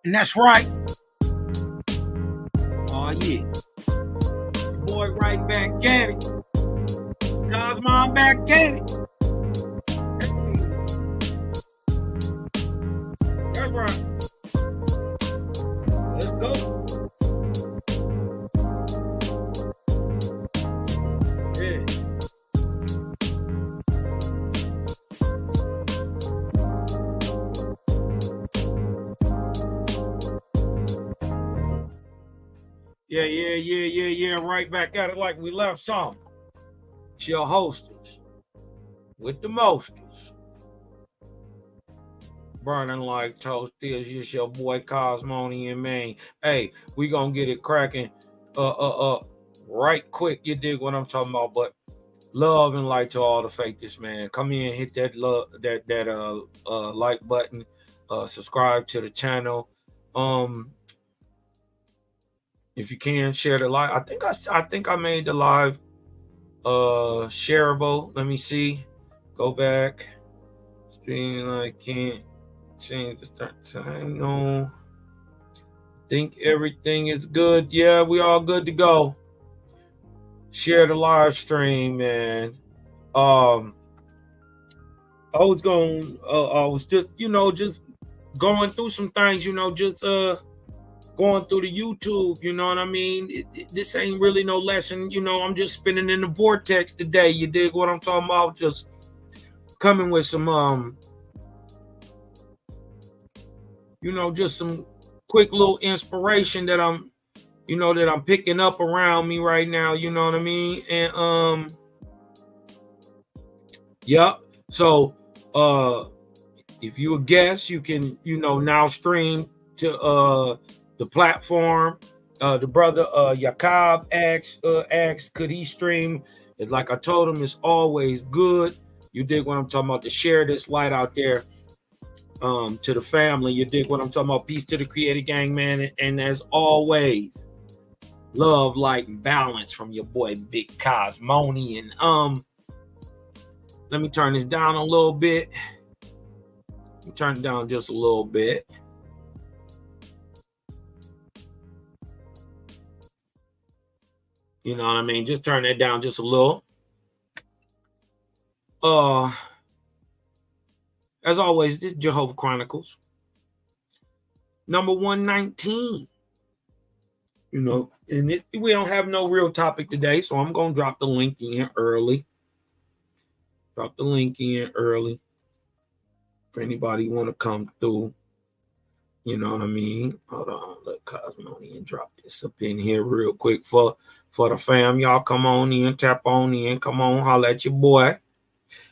And that's right. Oh, yeah. Your boy right back at it. Cosmo back at it. That's right. Let's go. Yeah. Yeah. Right back at it like we left some. It's your hostess with the mostest. Burning like toast is just your boy Cosmoni and Maine. Hey, we gonna get it cracking right quick. You dig what I'm talking about? But love and light to all the faithers, man. Come in, hit that love that like button, subscribe to the channel. If you can share the live. I think I made the live shareable. Let me see. Go back. Stream. I can't change the start time. No. Think everything is good. Yeah, we all good to go. Share the live stream, man. I was just, just going through some things, just going through the YouTube, you know what I mean? This ain't really no lesson, I'm just spinning in the vortex today. You dig what I'm talking about? Just coming with some just some quick little inspiration that I'm picking up around me right now, you know what I mean? And yep. So if you a guest, you can, now stream to the platform. The brother Jacob asked could he stream? And like I told him, it's always good. You dig what I'm talking about, to share this light out there to the family. You dig what I'm talking about? Peace to the Creator Gang, man. And as always, love, light, and balance from your boy Big Cosmoni. And let me turn this down a little bit. Turn it down just a little bit. You know what I mean? Just turn that down just a little. As always, this is Jehovih Chronicles. Number 119. And we don't have no real topic today, so I'm going to drop the link in early. For anybody want to come through. You know what I mean? Hold on, let Cosmoni and drop this up in here real quick for the fam. Y'all come on in, tap on in. Come on, holla at your boy.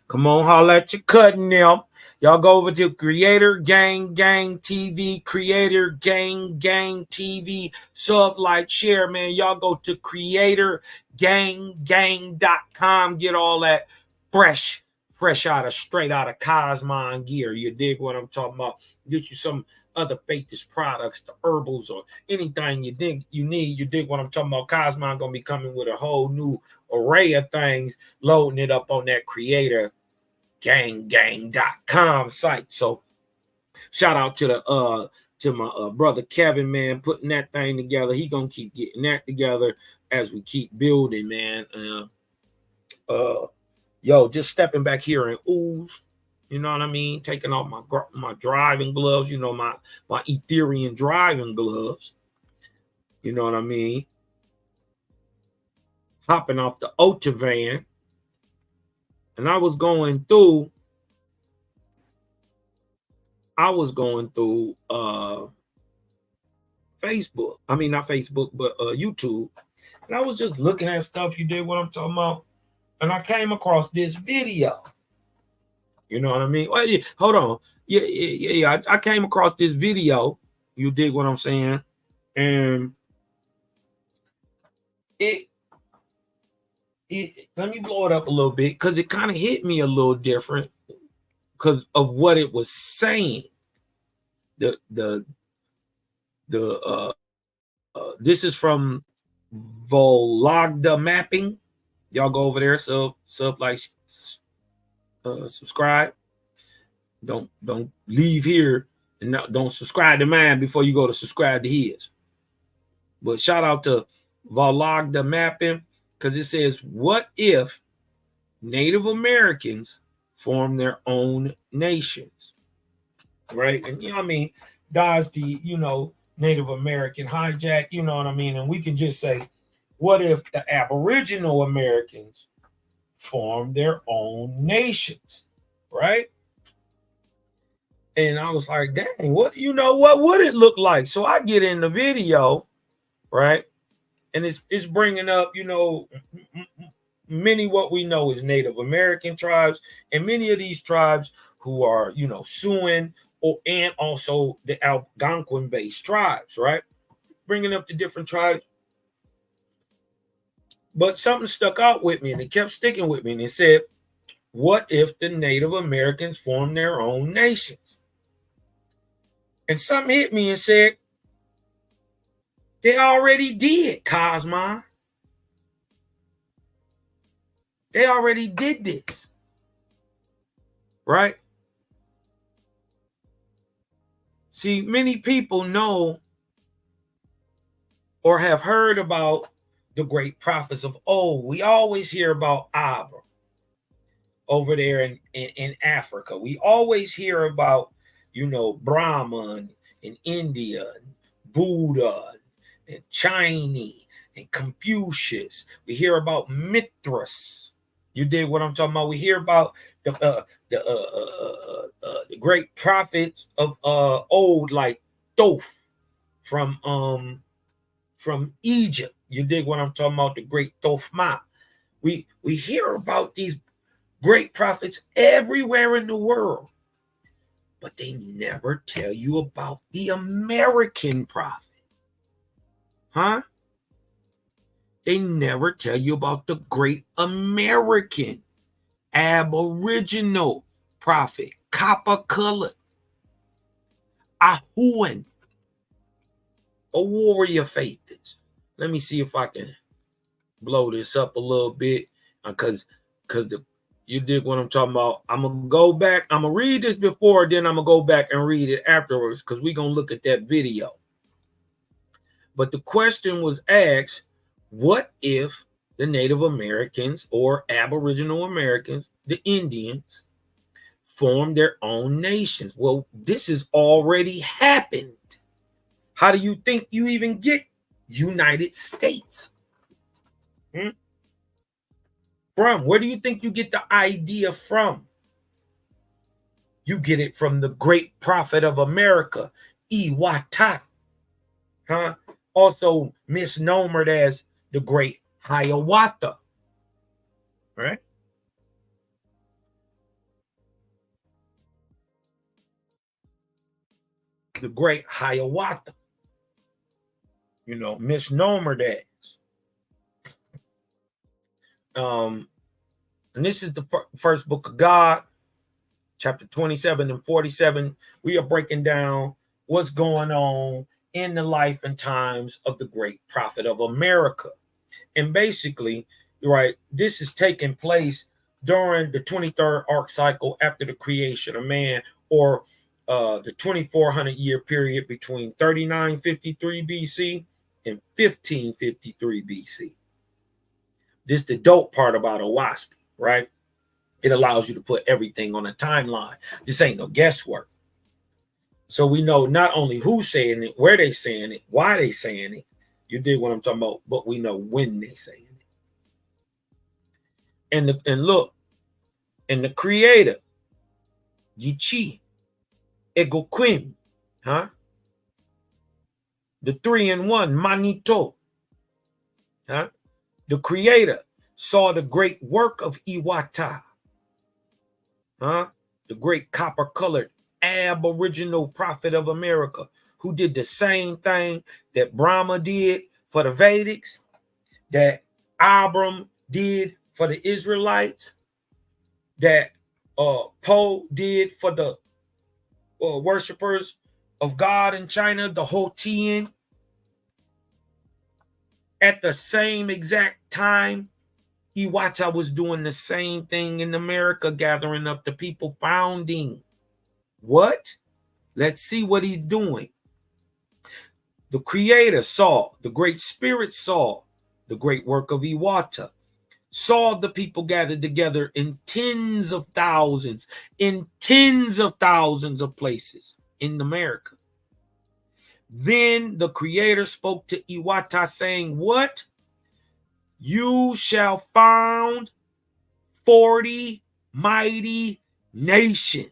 Come on, holla at your cutting them. Y'all go over to Creator Gang TV, Creator Gang TV, sub, like, share, man. Y'all go to creatorgang.com, get all that fresh straight out of Cosmon gear. You dig what I'm talking about? Get you some other faithist products, the herbals, or anything you need. You dig what I'm talking about? Cosmon gonna be coming with a whole new array of things, loading it up on that creatorgang.com site. So shout out to my brother Kevin, man, putting that thing together. He gonna keep getting that together as we keep building, man. Just stepping back here and ooze. You know what I mean? Taking off my driving gloves, my Ethereum driving gloves. You know what I mean? Hopping off the Otavan. And I was going through Facebook. I mean, not Facebook, but YouTube. And I was just looking at stuff. You did what I'm talking about. And I came across this video. You know what I mean? Well, yeah, hold on. Yeah. I came across this video. You dig what I'm saying? And it let me blow it up a little bit, because it kind of hit me a little different because of what it was saying. This is from Vologda Mapping. Y'all go over there, sub, like, subscribe. Don't leave here And don't subscribe to mine before you go to subscribe to his. But shout out to Valagda Mapping, because it says, what if Native Americans form their own nations? Right? And you know what I mean? Dodge the, Native American hijack, you know what I mean? And we can just say, what if the Aboriginal Americans form their own nations? Right? And I was like, dang, what would it look like? So I get in the video, right? And it's bringing up, many what we know is Native American tribes, and many of these tribes who are, Siouan and also the Algonquin-based tribes, right? Bringing up the different tribes. But something stuck out with me, and it kept sticking with me, and it said, what if the Native Americans form their own nations? And something hit me and said, they already did, Cosmon. They already did this. Right? See, many people know or have heard about the great prophets of old. We always hear about Abra over there in Africa. We always hear about, Brahman in India, and Buddha, and Chinese, and Confucius. We hear about Mithras. You dig what I'm talking about? We hear about the great prophets of old, like Thoth from Egypt. You dig what I'm talking about? The great Thothma. We hear about these great prophets everywhere in the world, but they never tell you about the American prophet. Huh? They never tell you about the great American Aboriginal prophet, copper-colored, Ahuan, a warrior faith is. Let me see if I can blow this up a little bit, because you dig what I'm talking about. I'm gonna go back. I'm gonna read this before, then I'm gonna go back and read it afterwards, because we're gonna look at that video. But the question was asked, what if the Native Americans or Aboriginal Americans, the Indians, form their own nations? Well, this has already happened. How do you think you even get United States? From? Where do you think you get the idea from? You get it from the great prophet of America, Iwata. Huh? Also misnomered as the great Hiawatha. Right? The great Hiawatha. Misnomered as. And this is the first book of God, chapter 27 and 47. We are breaking down what's going on in the life and times of the great prophet of America. And basically, right, this is taking place during the 23rd arc cycle after the creation of man, or the 2400 year period between 3953 BC and 1553 BC. This is the dope part about a WASP, right? It allows you to put everything on a timeline. This ain't no guesswork. So we know not only who's saying it, where they saying it, why they saying it. You dig what I'm talking about? But we know when they saying it. And look, and the creator, Yichi, Egoquim, huh? The 3-in-1, Manito, huh? The creator saw the great work of Iwata, huh? The great copper-colored Aboriginal prophet of America, who did the same thing that Brahma did for the Vedics, that Abram did for the Israelites, that Po did for the worshipers of God in China, the Hotian. At the same exact time, Iwata was doing the same thing in America, gathering up the people, founding what? Let's see what he's doing. The Creator saw, the Great Spirit saw the great work of Iwata, saw the people gathered together in tens of thousands of places in America. Then the Creator spoke to Iwata saying, what? You shall found 40 mighty nations.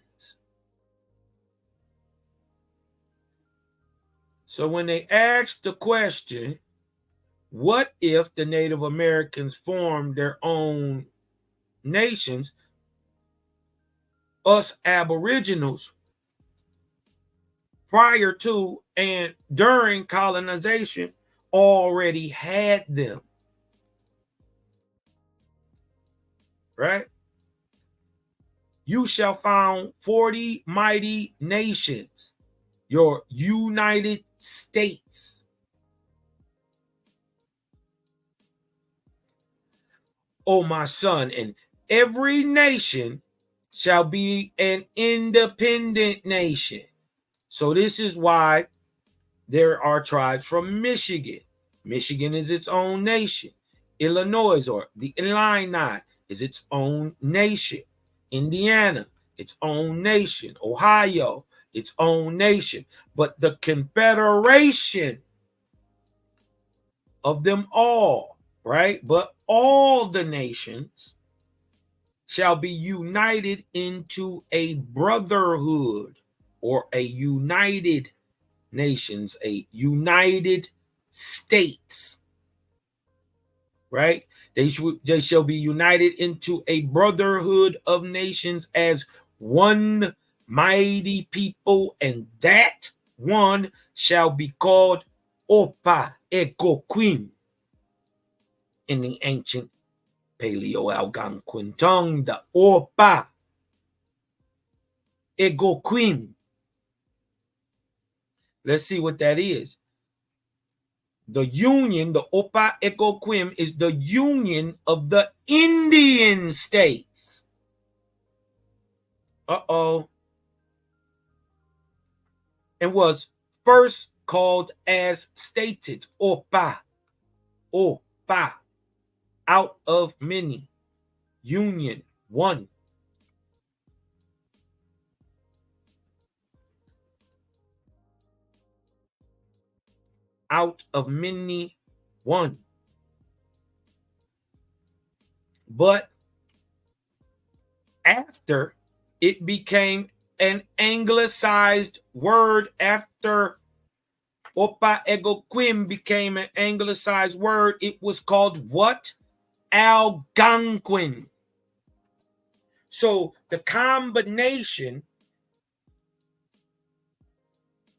So when they asked the question, what if the Native Americans formed their own nations? Us Aboriginals, prior to and during colonization, already had them. Right? You shall found 40 mighty nations, your United States. O my son, and every nation shall be an independent nation. So this is why there are tribes from Michigan. Michigan is its own nation. Illinois, or the Illini, is its own nation. Indiana, its own nation. Ohio, its own nation. But the confederation of them all, right? But all the nations shall be united into a brotherhood, or a united nations, a United States, right? They shall be united into a brotherhood of nations as one mighty people, and that one shall be called Opa Ekoquim in the ancient Paleo-Algonquin tongue, the Opa Ekoquim. Let's see what that is. The union, the Opa Ekoquim, is the union of the Indian states. And was first called as stated, Opa, Opa, out of many, union, one. Out of many, one. But after it became an anglicized word, after Opa Ekoquim became an anglicized word, it was called what? Algonquin. So the combination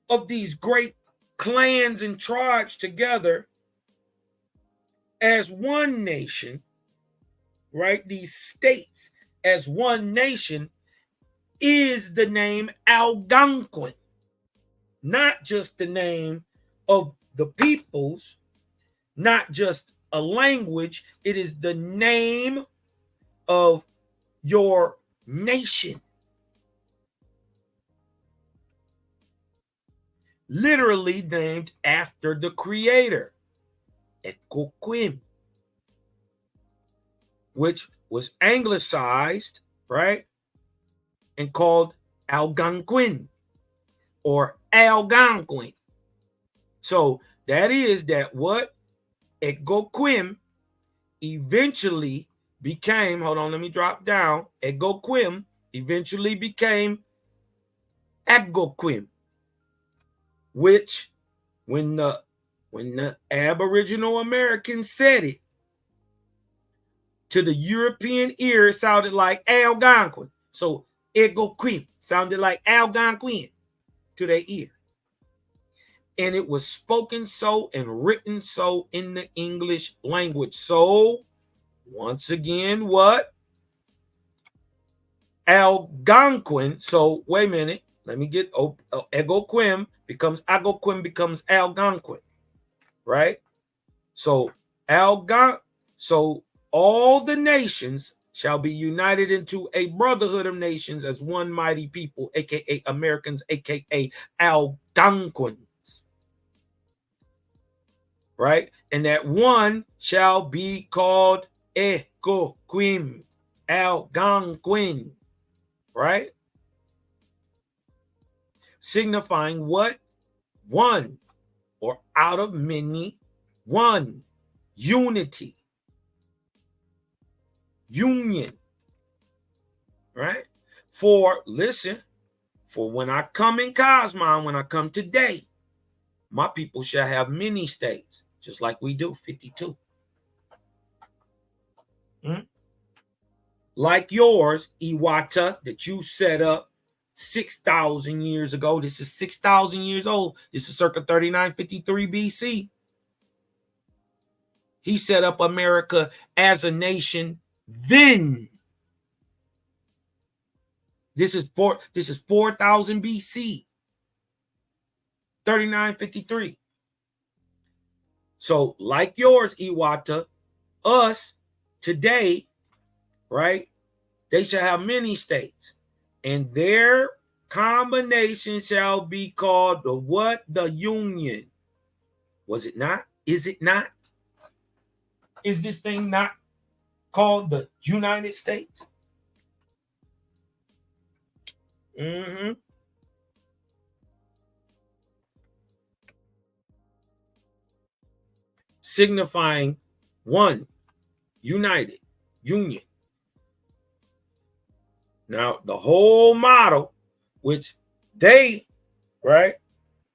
of these great clans and tribes together as one nation, right? These states as one nation, is the name Algonquin. Not just the name of the peoples, not just a language, it is the name of your nation. Literally named after the Creator, Ekoquim, which was anglicized, right, and called Algonquin or Algonquin. So that is that what Ekoquim eventually became, hold on, let me drop down. Ekoquim eventually became Agoquim, which when the Aboriginal Americans said it, to the European ear, it sounded like Algonquin. So Ekoquim sounded like Algonquin to their ear. And it was spoken so and written so in the English language. So once again, what? Algonquin. So wait a minute. Let me get Ekoquim becomes Agoquim becomes Algonquin, right? So So all the nations shall be united into a brotherhood of nations as one mighty people, aka Americans, aka Algonquins. Right? And that one shall be called Ecoquim, Algonquin. Right? Signifying what? One, or out of many, one. Unity. Union. Right? For, listen, for when I come in Cosmon, when I come today, my people shall have many states, just like we do, 52. Like yours, Iwata, that you set up 6,000 years ago. This is 6,000 years old. This is circa 3953 BC. He set up America as a nation then. This is 4,000 BC. 3953. So, like yours, Iwata, us today, right? They shall have many states, and their combination shall be called the what? The Union. Was it not? Is it not? Is this thing not called the United States? Signifying one, united, union. Now, the whole model, which they, right,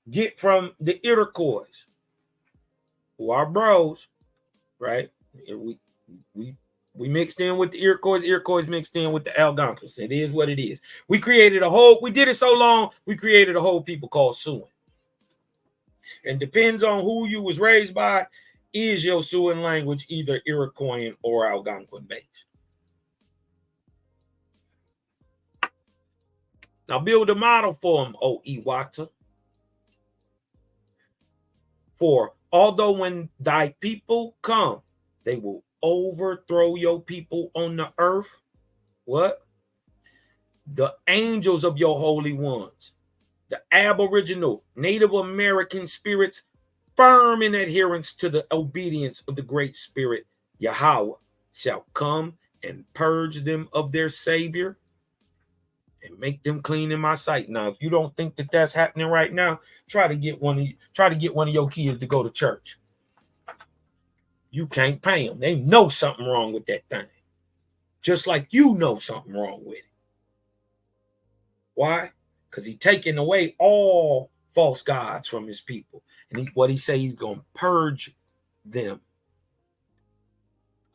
get from the Iroquois, who are bros, right? We mixed in with the Iroquois mixed in with the Algonquins. It is what it is. We did it so long, we created a whole people called Siouan. And depends on who you was raised by, is your Siouan language either Iroquoian or Algonquin based. Now build a model for them, O Iwata. For although when thy people come, they will overthrow your people on the earth. What? The angels of your holy ones, the Aboriginal Native American spirits, firm in adherence to the obedience of the great spirit, Yahweh, shall come and purge them of their Savior and make them clean in my sight. Now, if you don't think that that's happening right now, try to get one of your kids to go to church. You can't pay them. They know something wrong with that thing, just like you know something wrong with it. Why? Because he's taking away all false gods from his people, and what he say, he's going to purge them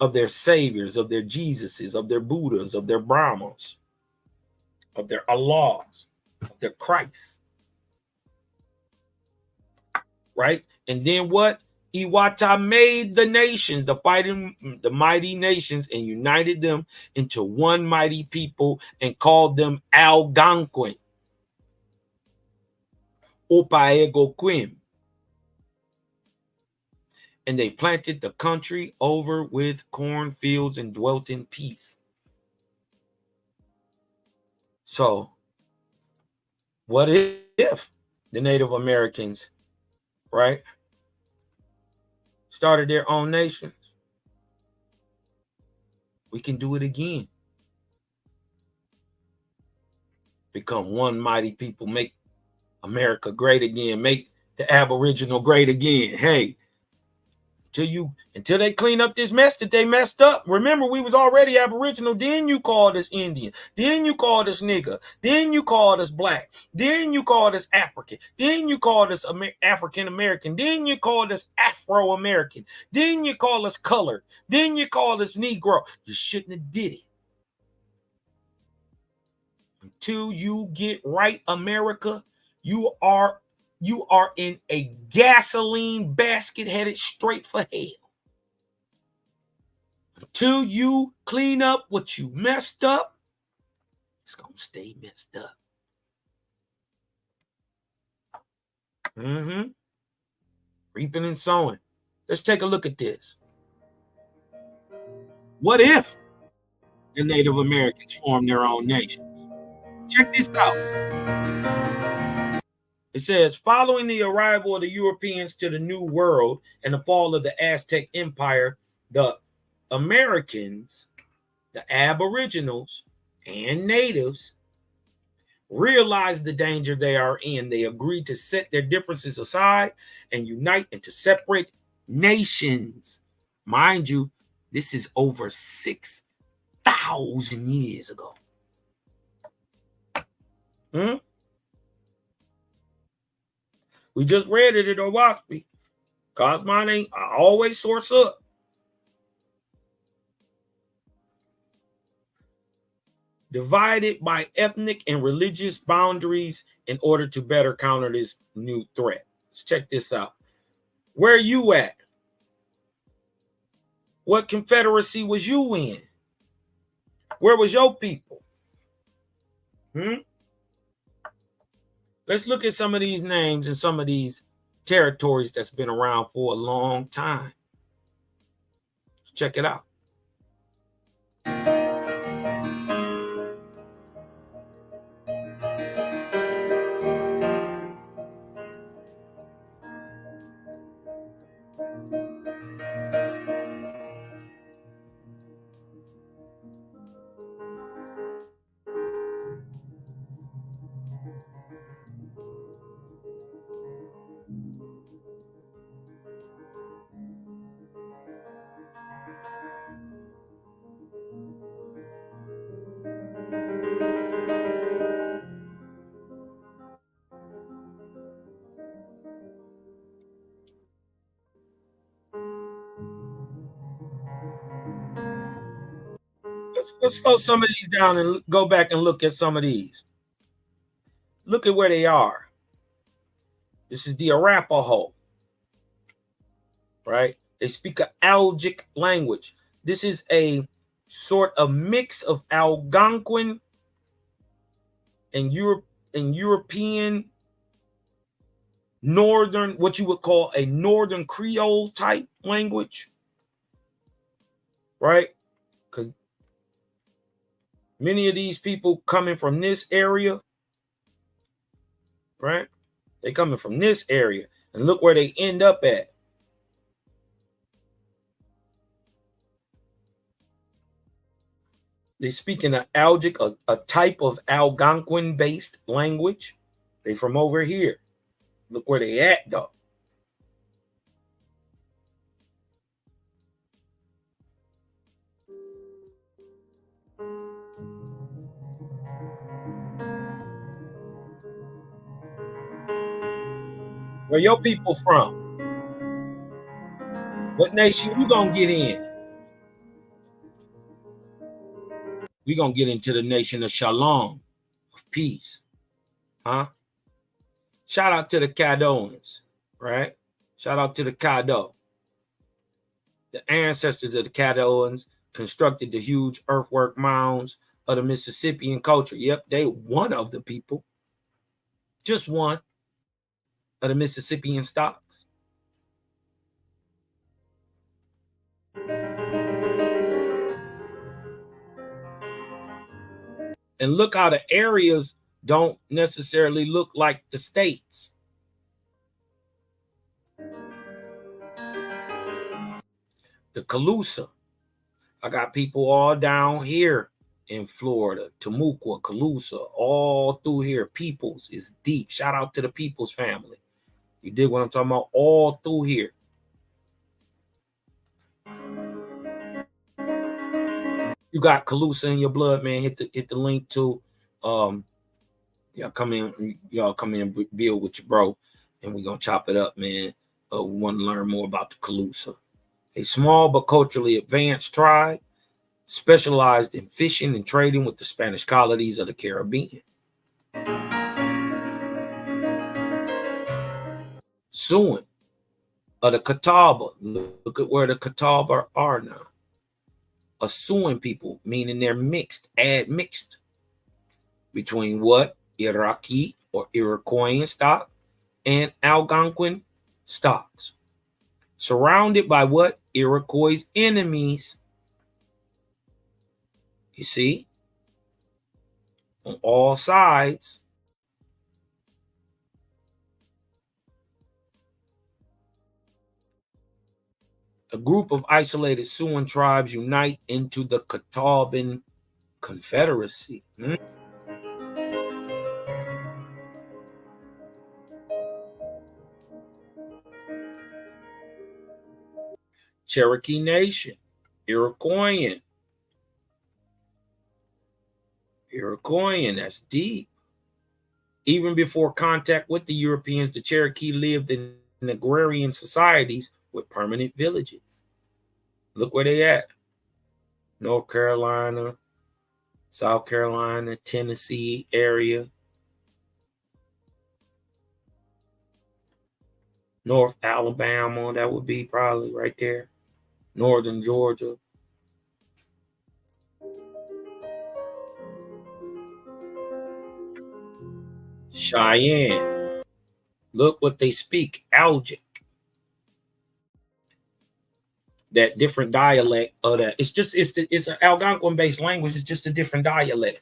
of their saviors, of their Jesuses, of their Buddhas, of their Brahmas, of their Allahs, of their Christ. Right? And then what? Iwata made the nations, the mighty nations, and united them into one mighty people and called them Algonquin. Opaegoquim. And they planted the country over with cornfields and dwelt in peace. So, what if the Native Americans, right, started their own nations? We can do it again. Become one mighty people, make America great again, make the Aboriginal great again. Hey, until they clean up this mess that they messed up. Remember, we was already Aboriginal. Then you called us Indian. Then you called us nigger. Then you called us black. Then you called us African. Then you called us African American. Then you called us Afro American. Then you called us colored. Then you called us Negro. You shouldn't have did it. Until you get right, America, you are in a gasoline basket headed straight for hell. Until you clean up what you messed up, it's going to stay messed up. Reaping and sowing. Let's take a look at this. What if the Native Americans formed their own nation. Check this out. It says, following the arrival of the Europeans to the New World and the fall of the Aztec Empire, the Americans, the Aboriginals, and natives realized the danger they are in. They agreed to set their differences aside and unite into separate nations. Mind you, this is over 6,000 years ago. We just read it at Owaspi. Cause mine ain't, I always source up. Divided by ethnic and religious boundaries in order to better counter this new threat. Let's check this out. Where you at? What confederacy was you in? Where was your people? Let's look at some of these names and some of these territories that's been around for a long time. Let's check it out. Let's slow some of these down and go back and look at some of these. Look at where they are. This is the Arapaho, right? They speak an Algic language. This is a sort of mix of Algonquin and European northern, what you would call a northern Creole type language, right? Because many of these people coming from this area, right? They coming from this area, and look where they end up at. They speak in an Algic, a type of Algonquin-based language. They from over here. Look where they at, though. Where your people from? What nation you gonna get in? We gonna get into the nation of Shalom, of peace, huh? Shout out to the Cadoans, right? Shout out to the Caddo. The ancestors of the Cadoans constructed the huge earthwork mounds of the Mississippian culture. Yep, they one of the people, just one of the Mississippian stocks. And look how the areas don't necessarily look like the states. The Calusa. I got people all down here in Florida, Tamaqua, Calusa, all through here. Peoples is deep. Shout out to the Peoples family. You dig what I'm talking about? All through here. You got Calusa in your blood, man. Hit the link to y'all come in, build with your bro, and we're gonna chop it up, man. We want to learn more about the Calusa. A small but culturally advanced tribe specialized in fishing and trading with the Spanish colonies of the Caribbean. Suing of the Catawba. Look at where the Catawba are now. A Suing people, meaning they're mixed, admixed between what? Iraqi or Iroquoian stock and Algonquin stocks. Surrounded by what? Iroquois enemies. You see, on all sides, a group of isolated Siouan tribes unite into the Catawban Confederacy. Cherokee Nation, Iroquoian, that's deep. Even before contact with the Europeans, the Cherokee lived in agrarian societies with permanent villages. Look where they at. North Carolina, South Carolina, Tennessee area, North Alabama, that would be probably right there. Northern Georgia. Cheyenne. Look what they speak. Algic. That different dialect of that. It's an Algonquin based language. It's just a different dialect.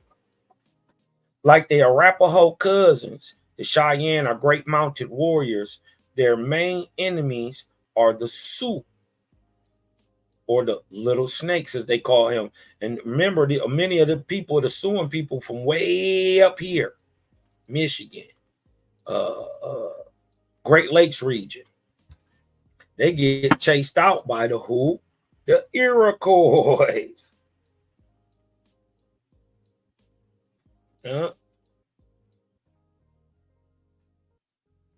Like the Arapaho cousins, the Cheyenne are great mounted warriors. Their main enemies are the Sioux, or the little snakes, as they call him. And remember, many of the people, the Siouan people from way up here, Michigan, uh, uh, Great Lakes region, they get chased out by the who? The Iroquois.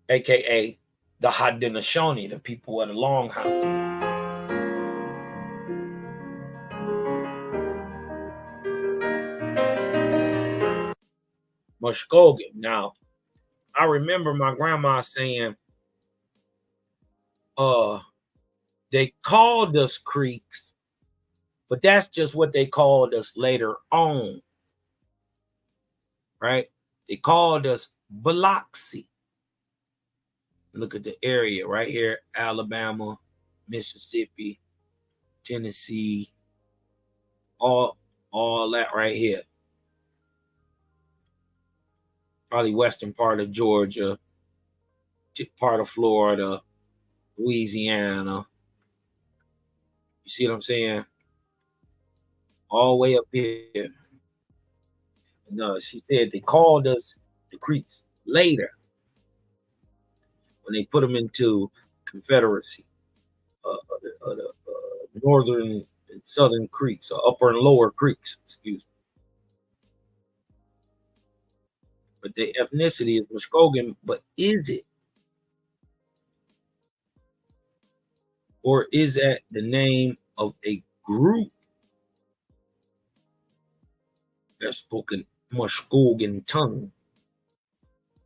AKA the Haudenosaunee, the people of the Longhouse. Muskogee. Now, I remember my grandma saying, uh, they called us Creeks, but that's just what they called us later on, right? They called us Biloxi. Look at the area right here: Alabama, Mississippi, Tennessee, all all that right here. Probably western part of Georgia, part of Florida, Louisiana. You see what I'm saying? All the way up here. No, she said they called us the Creeks later when they put them into Confederacy, the northern and southern creeks, or upper and lower creeks, excuse me. But the ethnicity is Muskogee, but is it? Or is that the name of a group that's spoken Muskogee tongue?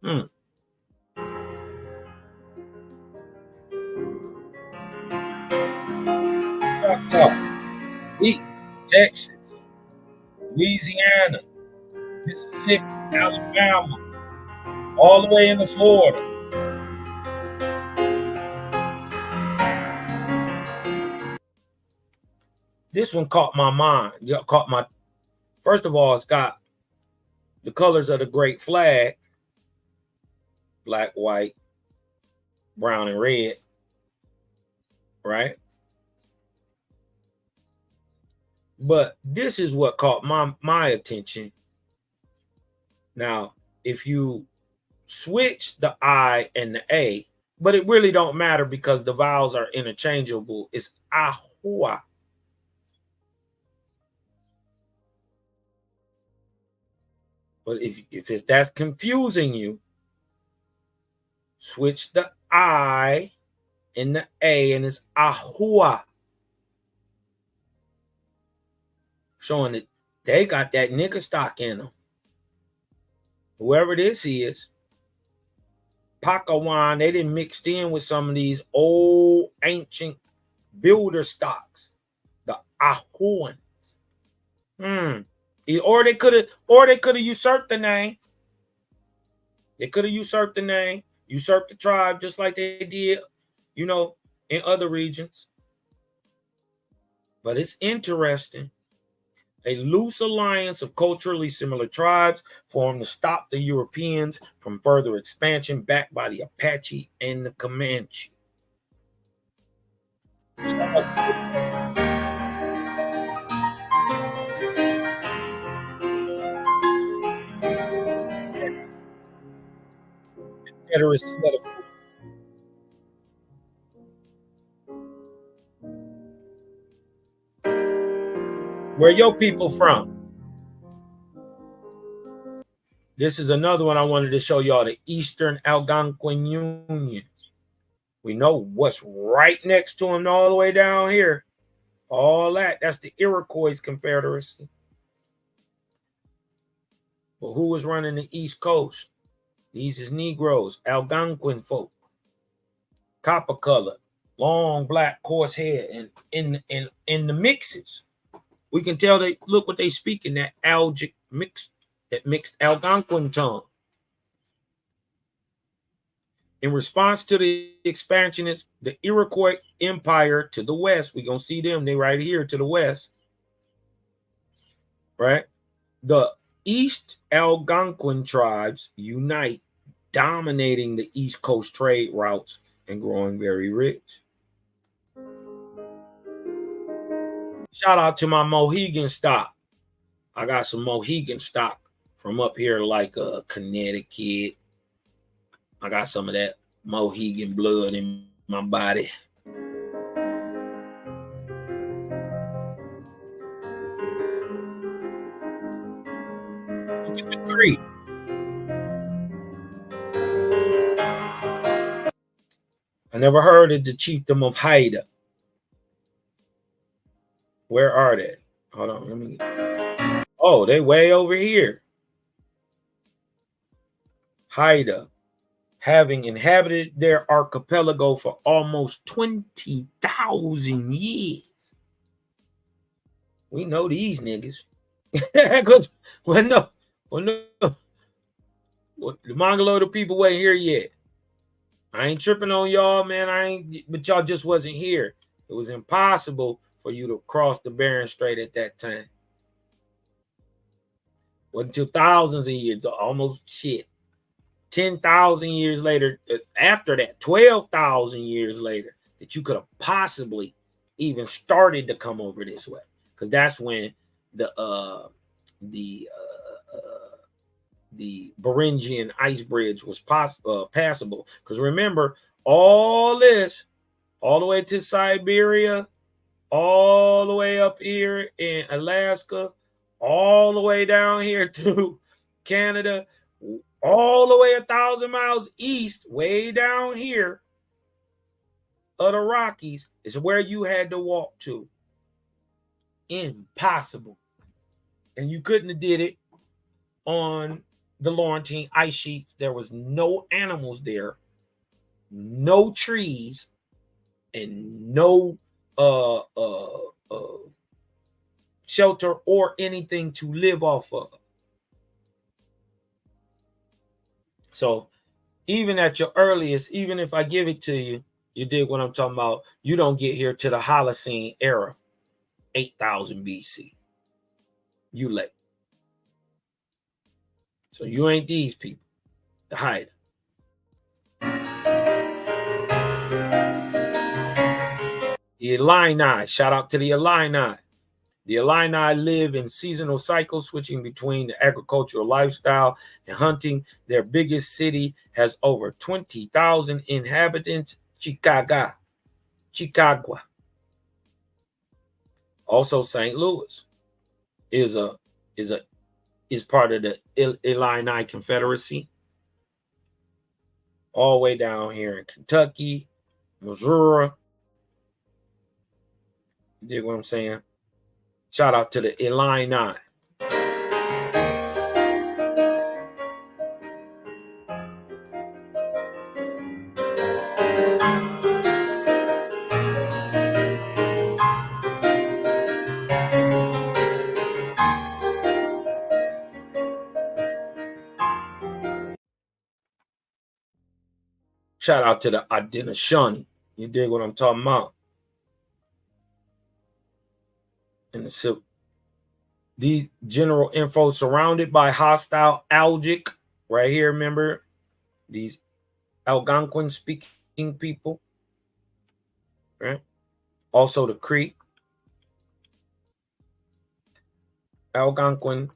Hmm. Choctaw, Wheat, Texas, Louisiana, Mississippi, Alabama, all the way into Florida. This one caught my mind. Caught my. First of all, it's got the colors of the great flag: black, white, brown, and red. Right. But this is what caught my attention. Now, if you switch the I and the A, but it really don't matter because the vowels are interchangeable. It's ahua. But if that's confusing you, switch the I and the A, and it's ahua, showing that they got that nigger stock in them. Whoever this is, Pakawan, they didn't mixed in with some of these old ancient builder stocks, the Ahuans. Or they could have usurped the name. They could have usurped the name, usurped the tribe, just like they did, you know, in other regions. But it's interesting. A loose alliance of culturally similar tribes formed to stop the Europeans from further expansion, backed by the Apache and the Comanche. Confederacy. Where your people from? This is another one I wanted to show y'all, the Eastern Algonquin Union. We know what's right next to them all the way down here. All that's the Iroquois Confederacy. But who was running the East Coast? These is Negroes, Algonquin folk, copper color, long black coarse hair, and in the mixes, we can tell they look what they speak in that algic mix, that mixed Algonquin tongue. In response to the expansionists, the Iroquois Empire to the west, we're gonna see them, they right here to the west, right? The East Algonquin tribes unite, dominating the East Coast trade routes and growing very rich. Shout out to my Mohegan stock. I got some Mohegan stock from up here, like Connecticut. I got some of that Mohegan blood in my body. Look at the creek. I never heard of the chiefdom of Haida. Where are they? Hold on, let me. Oh, they way over here. Haida, having inhabited their archipelago for almost 20,000 years. We know these niggas. well, no, the Mongoloid people wasn't here yet. I ain't tripping on y'all, man. But y'all just wasn't here. It was impossible for you to cross the Bering Strait at that time. Wasn't until thousands of years, almost 10,000 years later, after that, 12,000 years later, that you could have possibly even started to come over this way. Because that's when the Beringian ice bridge was passable. Because remember, all this, all the way to Siberia, all the way up here in Alaska, all the way down here to Canada, all the way 1,000 miles east, way down here of the Rockies, is where you had to walk to. Impossible. And you couldn't have did it on the Laurentine ice sheets. There was no animals there, no trees, and no shelter or anything to live off of. So even at your earliest, even if I give it to you, you dig what I'm talking about, you don't get here to the Holocene era, 8,000 BC. You late. So you ain't these people, the Haida. The Illini, shout out to the Illini. The Illini live in seasonal cycles, switching between the agricultural lifestyle and hunting. Their biggest city has over 20,000 inhabitants, Chicago. Also, St. Louis is part of the Illini Confederacy. All the way down here in Kentucky, Missouri. You dig what I'm saying? Shout out to the Illini. Shout out to the Adenishani. You dig what I'm talking about? And the The general info surrounded by hostile Algic right here. Remember these Algonquin speaking people, right? Also the Cree, Algonquin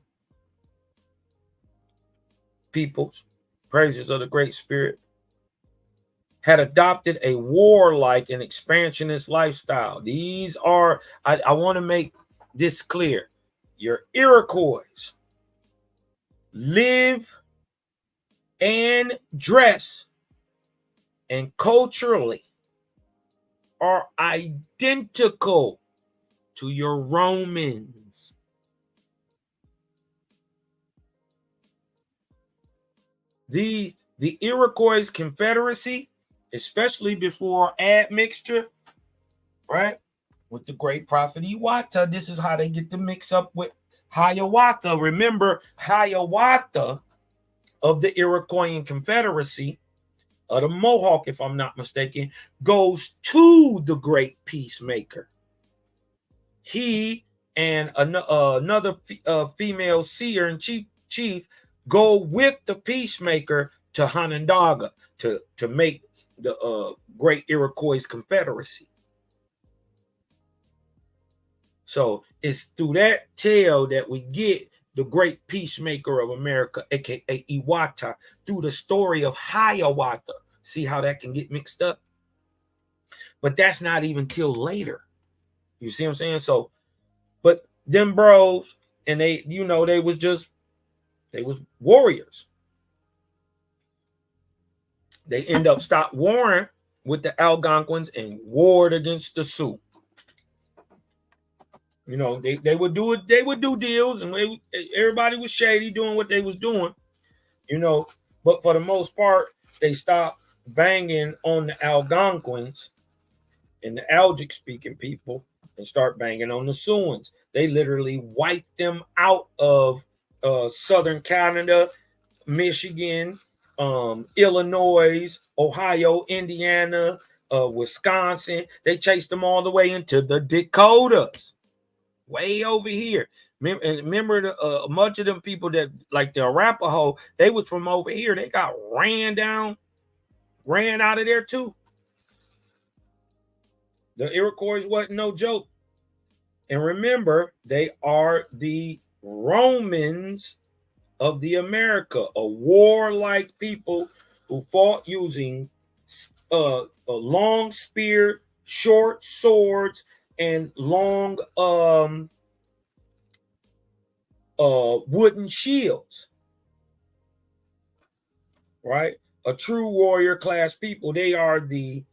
peoples, praisers of the Great Spirit, had adopted a warlike and expansionist lifestyle. These are, I want to make this clear. Your Iroquois live and dress and culturally are identical to your Romans. The Iroquois Confederacy, especially before admixture, right, with the great prophet Iwata, this is how they get the mix up with Hiawatha. Remember, Hiawatha of the Iroquois Confederacy, of the Mohawk, if I'm not mistaken, goes to the great peacemaker. He and another female seer and chief go with the peacemaker to Onondaga to make the great Iroquois Confederacy. So it's through that tale that we get the great peacemaker of America, aka Iwata, through the story of Hiawatha. See how that can get mixed up? But that's not even till later. You see what I'm saying? So, but them bros, and they, you know, they was warriors. They end up stopped warring with the Algonquins and warred against the Sioux. You know, they would do it, they would do deals, and everybody was shady doing what they was doing, you know, but for the most part, they stopped banging on the Algonquins and the Algic speaking people and start banging on the Siouans. They literally wiped them out of southern Canada, Michigan, Illinois, Ohio, Indiana, Wisconsin. They chased them all the way into the Dakotas, way over here. Remember much of them people that like the Arapaho, they was from over here. They got ran out of there too. The Iroquois wasn't no joke. And remember, they are the Romans of the America, a warlike people who fought using a long spear, short swords, and long wooden shields. Right? A true warrior class people. They are the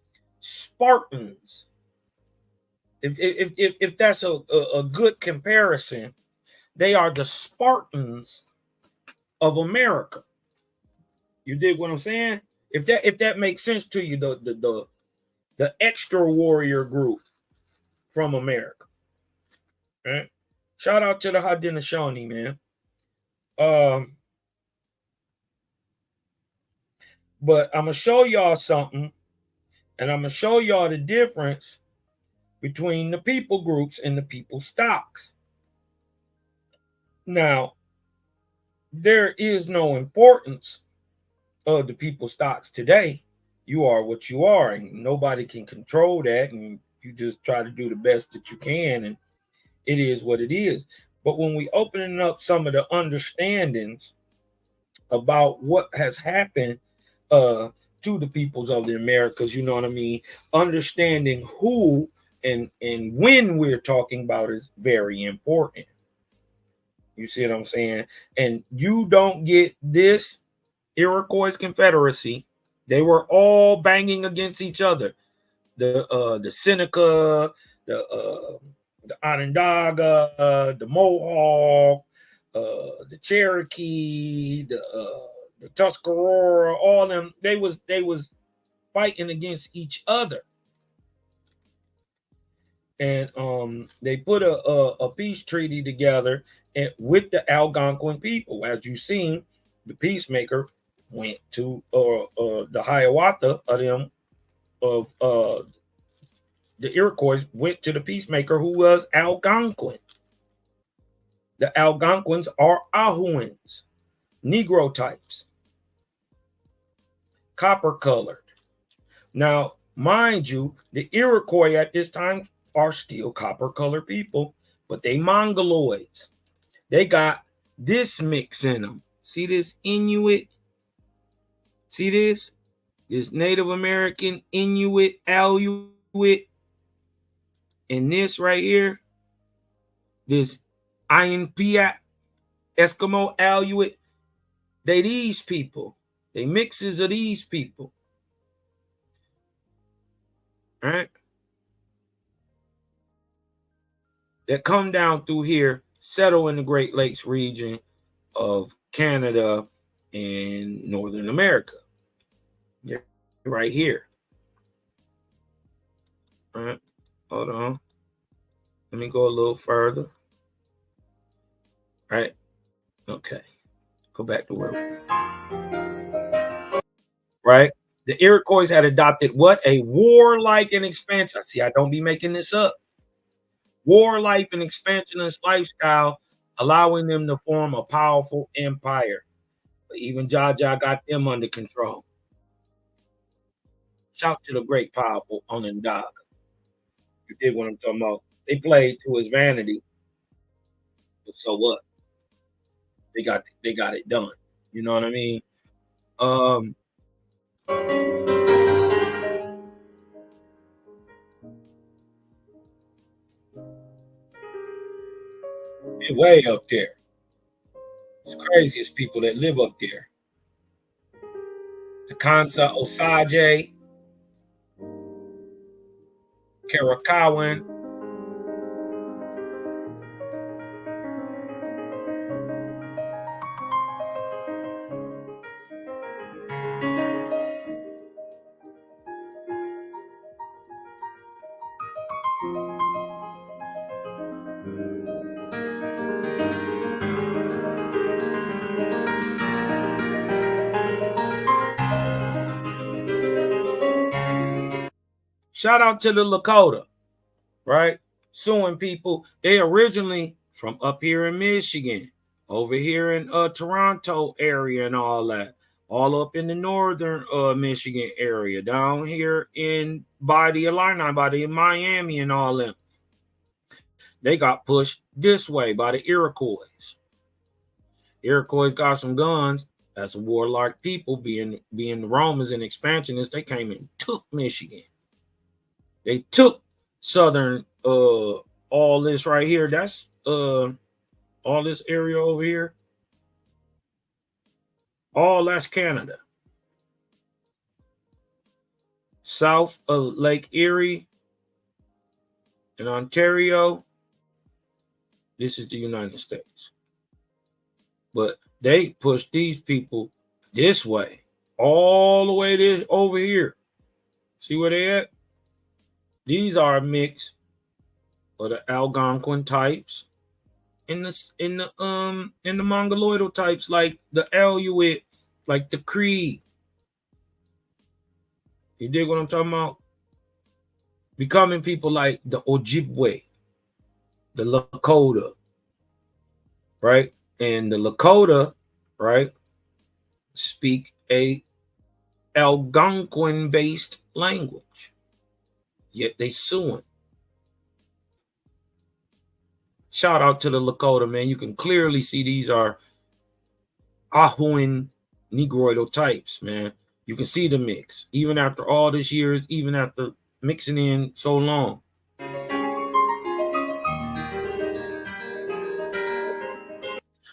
Spartans. If that's a good comparison, they are the Spartans of America. You dig what I'm saying? If that makes sense to you, the extra warrior group from America. Right? Shout out to the Haudenosaunee, man. But I'm gonna show y'all something, and I'm gonna show y'all the difference between the people groups and the people stocks. Now, there is no importance of the people stocks today. You are what you are, and nobody can control that, and you just try to do the best that you can, and it is what it is. But when we opening up some of the understandings about what has happened to the peoples of the Americas, you know what I mean? Understanding who and when we're talking about is very important. You see what I'm saying? And you don't get this Iroquois Confederacy. They were all banging against each other. The Seneca, the Onondaga, the Mohawk, the Cherokee, the Tuscarora, all them. They was fighting against each other. And they put a peace treaty together with the Algonquin people. As you've seen, the peacemaker went to the Hiawatha of them, of the Iroquois went to the peacemaker who was Algonquin. The Algonquins are Ahuans, Negro types, copper colored. Now, mind you, the Iroquois at this time are still copper colored people, but they Mongoloids. They got this mix in them. See this Inuit? See this? This Native American Inuit, Aluit, and this right here, this Iron Piat, Eskimo, Aluit. They these people. They mixes of these people. All right? That come down through here, settle in the Great Lakes region of Canada and Northern America. Yeah, right here. All right, hold on. Let me go a little further. All right, okay. Go back to where. Right? The Iroquois had adopted what? A warlike and expansion. See, I don't be making this up. Warlike and expansionist lifestyle, allowing them to form a powerful empire. But even Jaja got them under control. Shout to the great, powerful Onondaga. You dig what I'm talking about? They played to his vanity, but so what? They got it done. You know what I mean? Um, way up there. It's craziest people that live up there. The Kansa Osage, Karakawan. Shout out to the Lakota, right? Suing people. They originally from up here in Michigan, over here in Toronto area and all that, all up in the northern Michigan area, down here in by the Illini, by the Miami and all them. They got pushed this way by the Iroquois. Iroquois got some guns. That's a warlike people, being the Romans and expansionists. They came and took Michigan. They took southern all this right here. That's all this area over here. All that's Canada. South of Lake Erie in Ontario, this is the United States. But they pushed these people this way, all the way this over here. See where they at? These are a mix of the Algonquin types in the Mongoloidal types, like the Aluit, like the Cree. You dig what I'm talking about? Becoming people like the Ojibwe, the Lakota, right? And the Lakota, right, speak a Algonquin-based language. Yet they suing. Shout out to the Lakota, man. You can clearly see these are Ahuan Negroidal types, man. You can see the mix. Even after all these years, even after mixing in so long.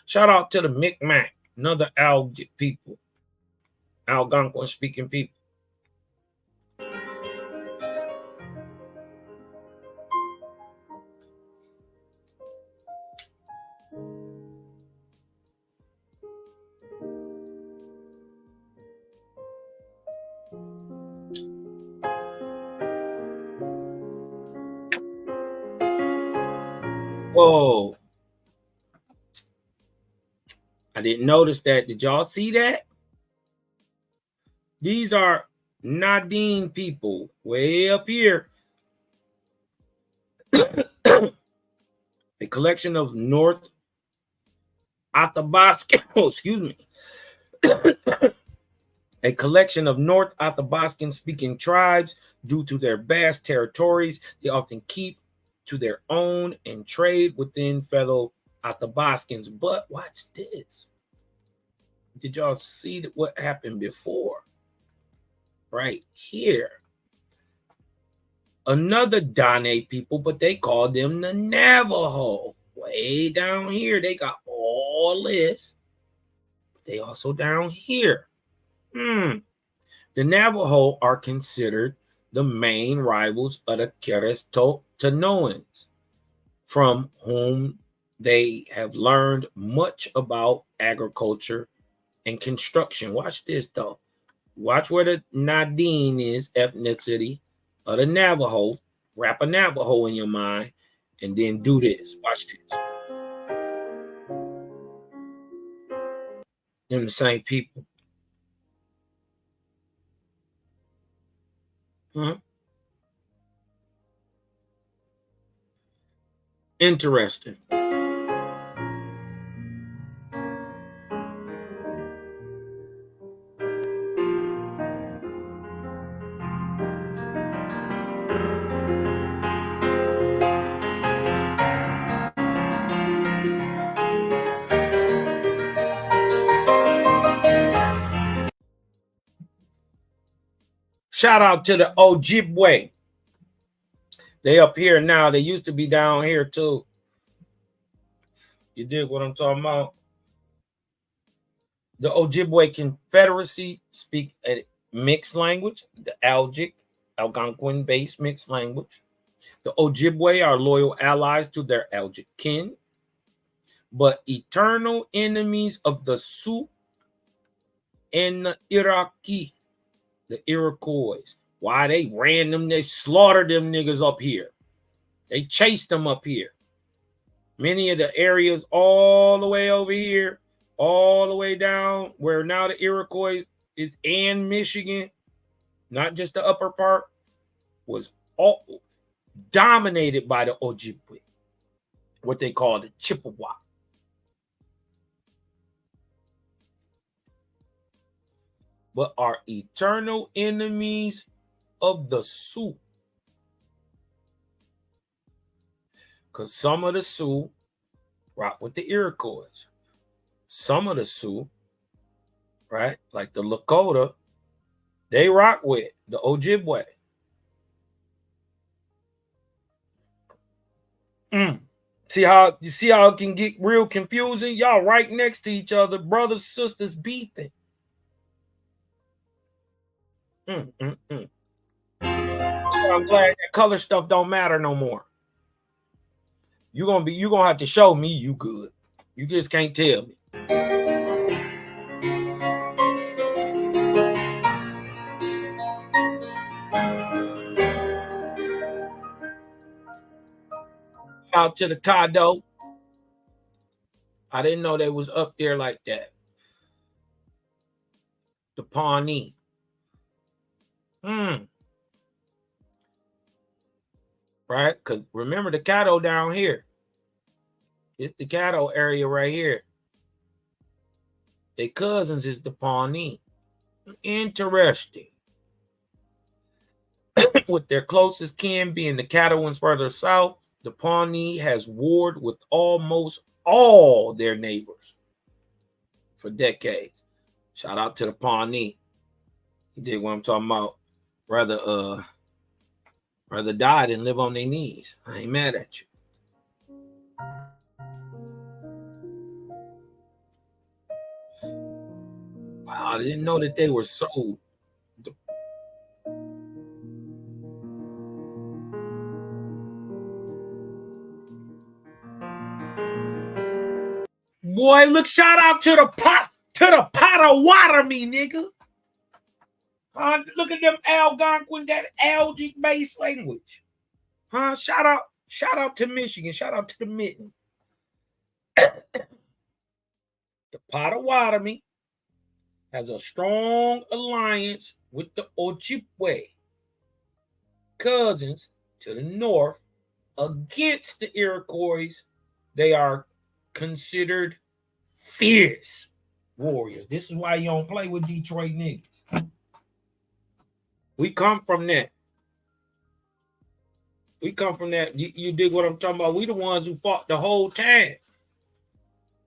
Shout out to the Micmac, another people, Algonquin speaking people. Whoa. I didn't notice that. Did y'all see that? These are Nadine people way up here. A collection of North Athabascan, excuse me, a collection of North Athabascan speaking tribes. Due to their vast territories, they often keep to their own and trade within fellow Athabascans. But watch this. Did y'all see what happened before? Right here. Another Dane people, but they called them the Navajo. Way down here, they got all this. They also down here. The Navajo are considered the main rivals of the Querestanoans, from whom they have learned much about agriculture and construction. Watch this, though. Watch where the Nadine is, ethnicity of the Navajo. Wrap a Navajo in your mind, and then do this. Watch this. Them the same people. Interesting. Shout out to the Ojibwe. They up here now. They used to be down here too. You dig what I'm talking about? The Ojibwe Confederacy speak a mixed language, the Algonquin-based mixed language. The Ojibwe are loyal allies to their Algic kin, but eternal enemies of the Sioux and the Iraqi, the Iroquois. Why they ran them, they slaughtered them niggas up here. They chased them up here. Many of the areas all the way over here, all the way down where now the Iroquois is in Michigan, not just the upper part, was all dominated by the Ojibwe, what they call the Chippewa. But are eternal enemies of the Sioux. Because some of the Sioux rock with the Iroquois. Some of the Sioux, right, like the Lakota, they rock with the Ojibwe. See how it can get real confusing? Y'all right next to each other, brothers, sisters beefing. So I'm glad that color stuff don't matter no more. You're gonna have to show me you good. You just can't tell me. Out to the Caddo. I didn't know they was up there like that. The Pawnee. Right? Because remember the Caddo down here. It's the Caddo area right here. Their cousins is the Pawnee. Interesting. With their closest kin being the Caddoans further south, the Pawnee has warred with almost all their neighbors for decades. Shout out to the Pawnee. You dig what I'm talking about? Rather die than live on their knees. I ain't mad at you. Wow, I didn't know that they were so. Boy, look! Shout out to the Potawatomi, nigga. Look at them Algonquin, that Algic-based language. Shout out to Michigan. Shout out to the Mitten. The Potawatomi has a strong alliance with the Ojibwe, cousins to the north, against the Iroquois. They are considered fierce warriors. This is why you don't play with Detroit niggas. We come from that. We come from that. You dig what I'm talking about? We the ones who fought the whole time.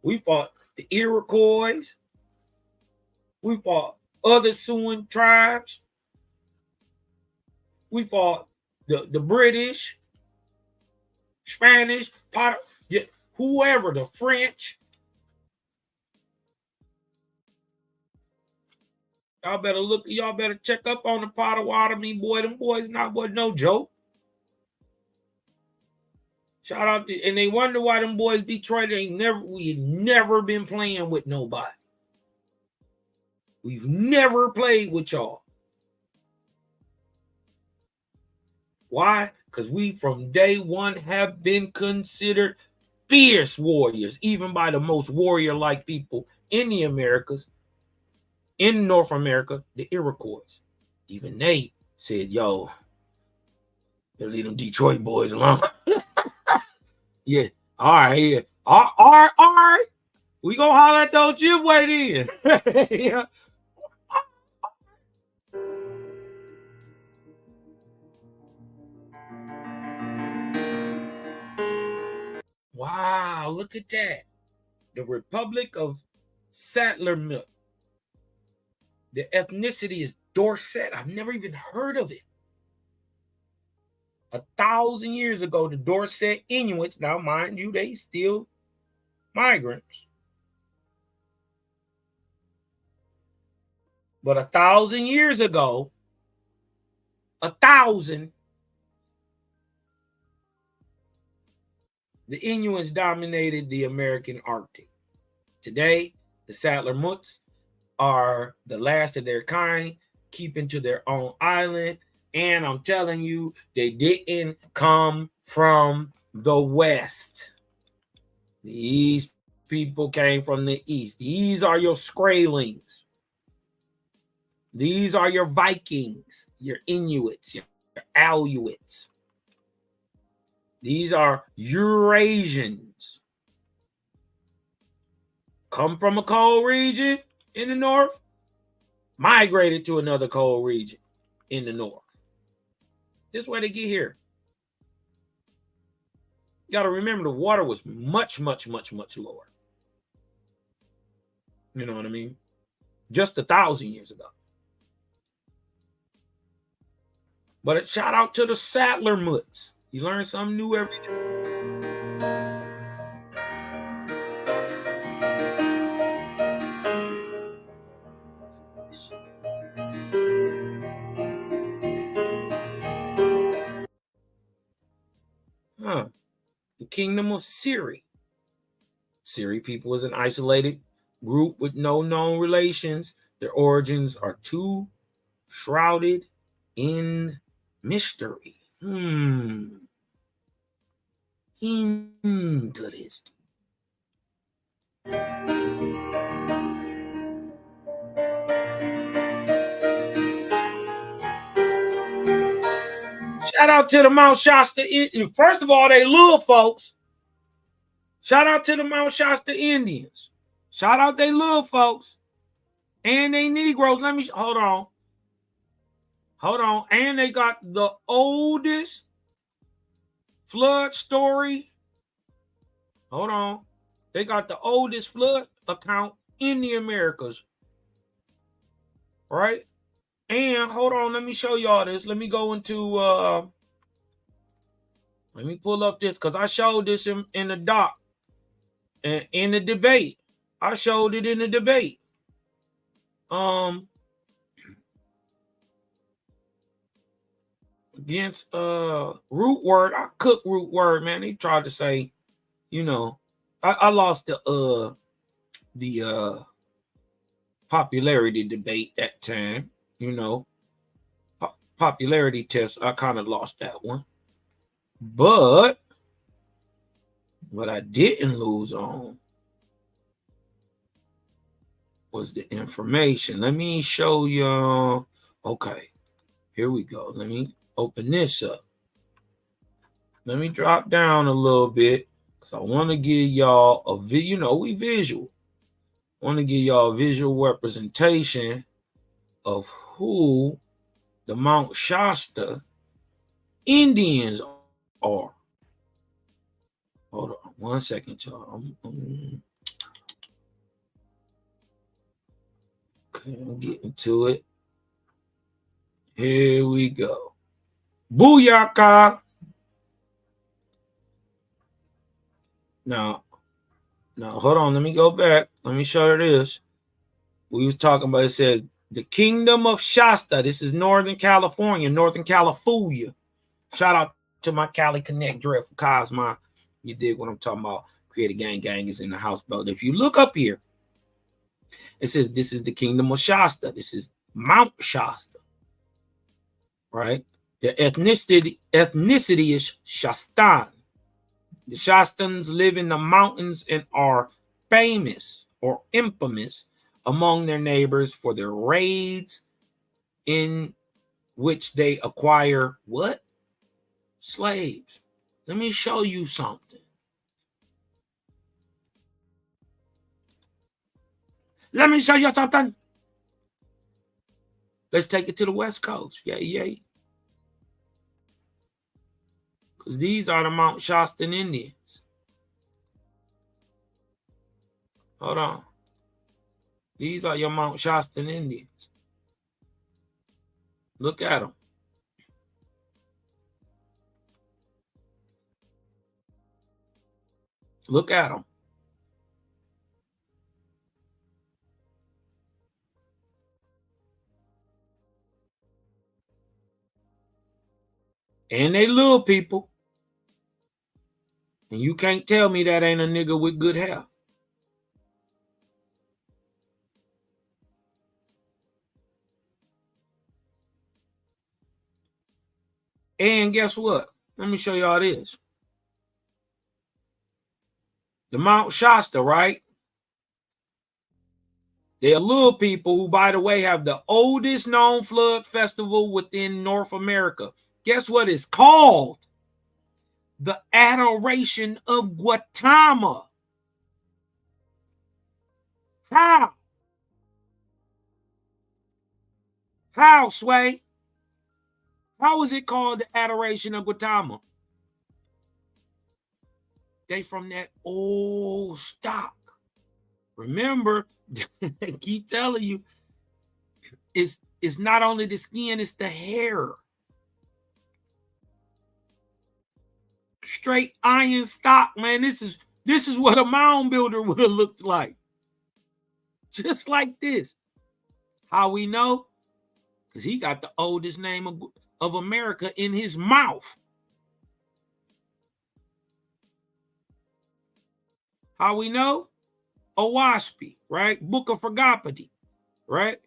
We fought the Iroquois. We fought other Siouan tribes. We fought the British, Spanish, whoever, the French. Y'all better check up on the Potawatomi, boy. Them boys was no joke. Shout out to, and they wonder why them boys Detroit we never been playing with nobody. We've never played with y'all. Why? Because we from day one have been considered fierce warriors, even by the most warrior-like people in the Americas, in North America, the Iroquois. Even they said, yo, leave them Detroit boys alone. Yeah. All right. Yeah. All right. We gonna holler at those Ojibwe then. Yeah. Wow, look at that. The Republic of Sattlermilk. The ethnicity is Dorset. I've never even heard of it. 1,000 years ago, the Dorset Inuits, now mind you, they still migrants. But 1,000 years ago, 1,000, the Inuits dominated the American Arctic. Today, the Sattlermoots are the last of their kind, keeping to their own island. And I'm telling you, they didn't come from the West. These people came from the East. These are your Skraelings. These are your Vikings, your Inuits, your Aleuts. These are Eurasians. Come from a cold region in the north, migrated to another cold region in the north. This is where they get here. You got to remember the water was much, much, much, much lower. You know what I mean? Just 1,000 years ago. But a shout out to the Sattlermoots. You learn something new every day. The Kingdom of Siri. Siri people is an isolated group with no known relations. Their origins are too shrouded in mystery. Interesting. Shout out to the Mount Shasta. First of all, they little folks. Shout out to the Mount Shasta Indians. Shout out they little folks. And they Negroes. Let me hold on. And they got the oldest flood story. Hold on. They got the oldest flood account in the Americas. Right? And hold on, let me show y'all this. Let me go into let me pull up this because I showed this in the doc and in the debate. I showed it in the debate. Against Root Word. I cooked Root Word, man. He tried to say, you know, I lost the popularity debate that time, you know. Popularity test, I kind of lost that one. But what I didn't lose on was the information. Let me show y'all. Okay, here we go. Let me open this up. Let me drop down a little bit because I want to give y'all a video. You know, we visual. I want to give y'all a visual representation of who the Mount Shasta Indians are. Hold on 1 second, y'all. Okay, I'm getting to it. Here we go. Booyaka. Now, hold on. Let me go back. Let me show you this. We was talking about, it says, the Kingdom of Shasta. This is Northern California. Shout out to my Cali Connect Dread from Cosma. You dig what I'm talking about? Create a gang is in the house, brother. If you look up here, it says this is the Kingdom of Shasta. This is Mount Shasta, right? The ethnicity is Shastan. The Shastans live in the mountains and are famous or infamous among their neighbors for their raids in which they acquire what? Slaves. Let me show you something. Let's take it to the West Coast. Yay. Because these are the Mount Shastan Indians. Hold on. These are your Mount Shastan Indians. Look at them. Look at them. And they little people. And you can't tell me that ain't a nigga with good hair. And guess what? Let me show y'all this. The Mount Shasta, right? They're little people who, by the way, have the oldest known flood festival within North America. Guess what it's called? The Adoration of Gautama. How? How, Sway? How is it called the Adoration of Gautama? They from that old stock. Remember, I keep telling you, it's not only the skin, it's the hair. Straight iron stock, man. This is what a mound builder would have looked like. Just like this. How we know? Because he got the oldest name of America in his mouth. How we know? Owaspy, right? Book of Fergopody, right?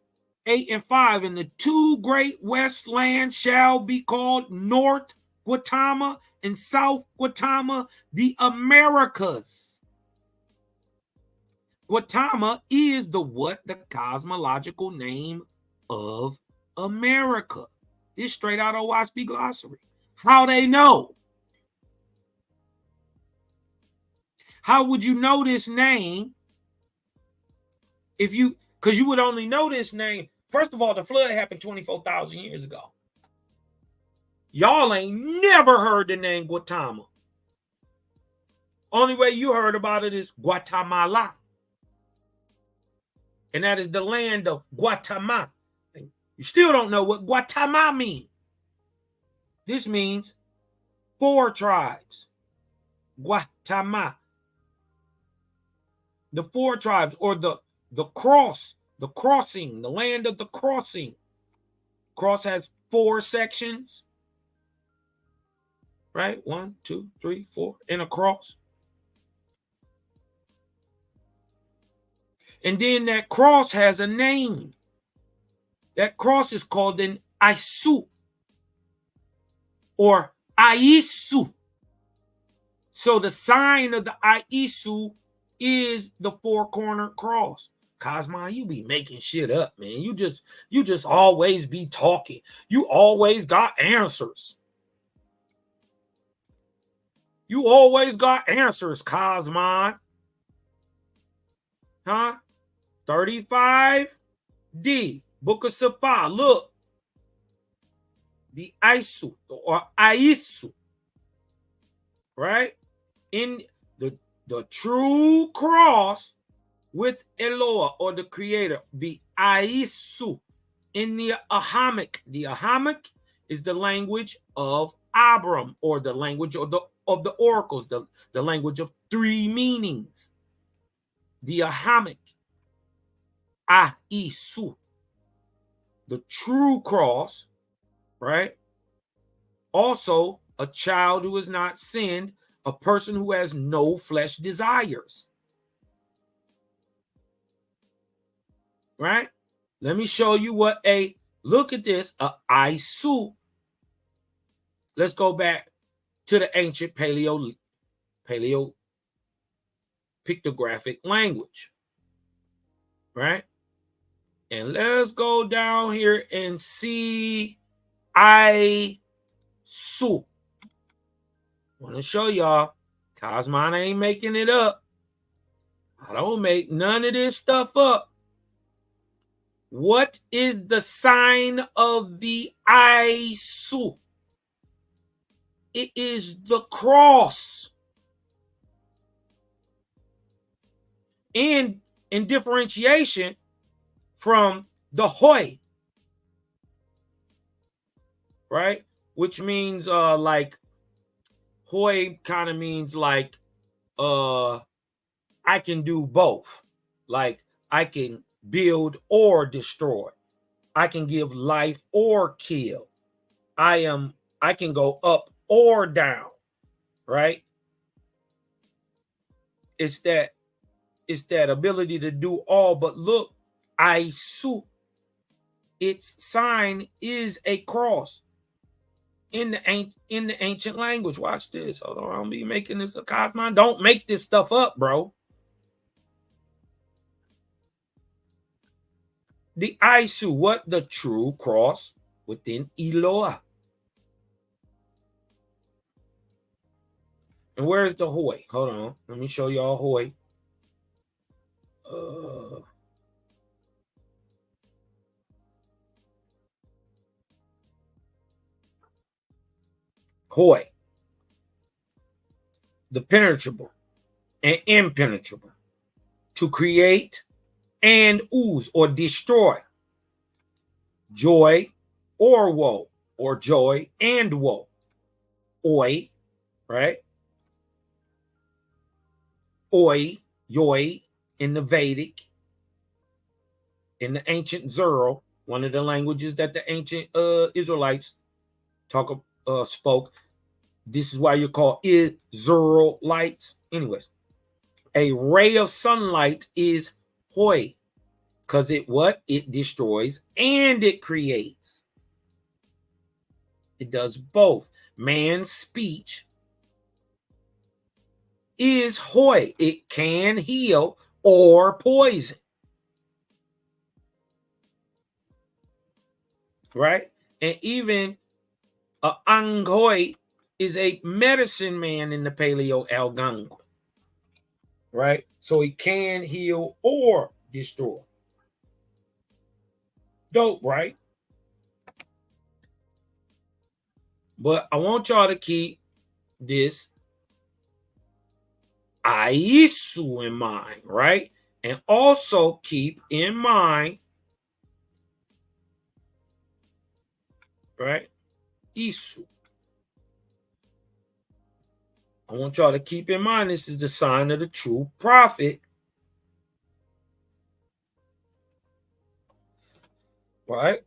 8 and 5. And the two great west lands shall be called North Gautama and South Gautama, the Americas. Gautama is the cosmological name of America. This straight out of Owaspy glossary. How they know? How would you know this name if you, because you would only know this name. First of all, the flood happened 24,000 years ago. Y'all ain't never heard the name Gautama. Only way you heard about it is Guatemala. And that is the land of Guatemala. You still don't know what Guatemala means. This means 4 tribes. Guatemala. The 4 tribes, or the crossing, the land of the crossing. Cross has 4 sections. Right? 1, 2, 3, 4, and a cross. And then that cross has a name. That cross is called an Isu or Aisu. So the sign of the Aisu is the 4-cornered cross. Cosma, you be making shit up, man. You just always be talking. You always got answers. You always got answers, Cosma. Huh? 35D, Book of Sapa. Look, the Isu or Aisu, right? In the true cross with Eloah or the creator, the Aisu. In the Ahamic is the language of Abram, or the language of the oracles, the language of three meanings. The Ahamic, Aisu, the true cross, right? Also, a child who has not sinned, a person who has no flesh desires, right? Let me show you what look at this, a Aisu. Let's go back to the ancient paleo pictographic language, right? And let's go down here and see Aisu. Want to show y'all, Cosmon ain't making it up. I don't make none of this stuff up. What is the sign of the Aisu? It is the cross. And in differentiation from the Hoi, right? Which means like Hoi kind of means like I can do both. Like I can build or destroy. I can give life or kill. I can go up or down, right? It's that ability to do all. But look, Aisu, its sign is a cross in the ancient language. Watch this. Hold on, I'll be making this a Cosmon. Don't make this stuff up, bro. The Aisu, what? The true cross within Eloah. And where's the Hoi? Hold on. Let me show y'all Hoi. Hoi. The penetrable and impenetrable. To create and ooze or destroy. Joy or woe, or joy and woe. Oi, right? Oi, yoi in the Vedic, in the ancient Zoro, one of the languages that the ancient Israelites spoke. This is why you're called Israelites. Anyways, a ray of sunlight is Hoi, because it destroys and it creates. It does both. Man's speech is Hoi. It can heal or poison. Right? And even Anghoi is a medicine man in the Paleo Algonquin. Right? So he can heal or destroy. Dope, right? But I want y'all to keep this Aisu in mind, right? And also keep in mind, right? Isu. I want y'all to keep in mind this is the sign of the true prophet. Right?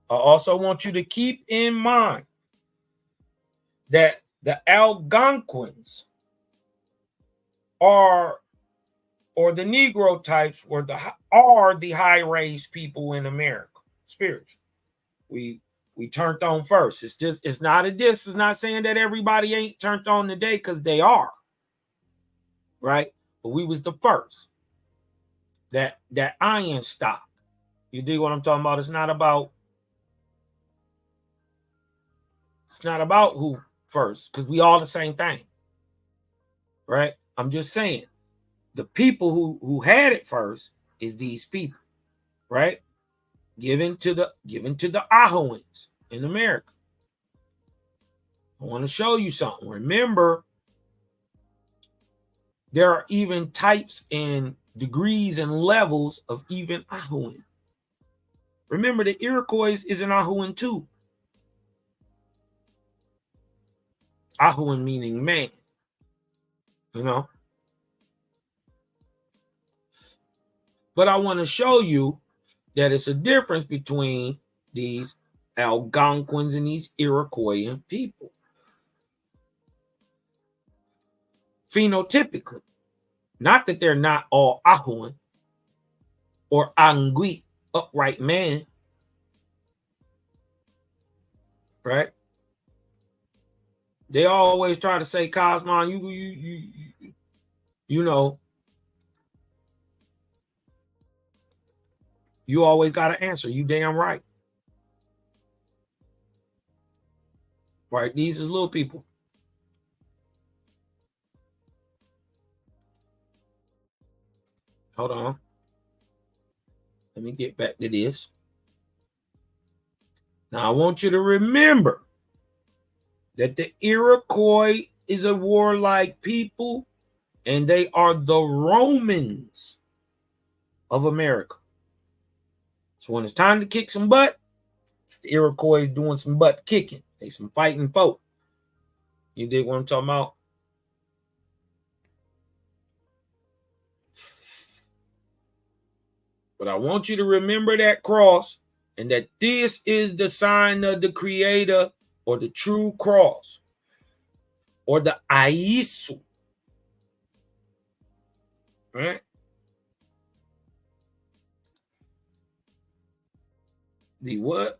I also want you to keep in mind that the Algonquins are, or the Negro types, are the high-raised people in America, spiritually. We turned on first. It's not saying that everybody ain't turned on today, because they are, right? But we was the first. That iron stock. You dig what I'm talking about? It's not about who first, because we all the same thing, right? I'm just saying the people who had it first is these people, right? Given to the Ahoans in America. I want to show you something. Remember, there are even types and degrees and levels of even Ahoan. Remember, the Iroquois is an Ahoan too. Ahoan meaning man, you know. But I want to show you that it's a difference between these Algonquins and these Iroquoian people. Phenotypically, not that they're not all Ahoan or Angui, upright man, right? They always try to say, Cosmon, you know, you always got to answer. You damn right. Right? These is little people. Hold on. Let me get back to this. Now, I want you to remember that the Iroquois is a warlike people, and they are the Romans of America. So when it's time to kick some butt, it's the Iroquois doing some butt kicking. They some fighting folk. You dig what I'm talking about? But I want you to remember that cross, and that this is the sign of the Creator, or the true cross, or the Aisu. Right? The what?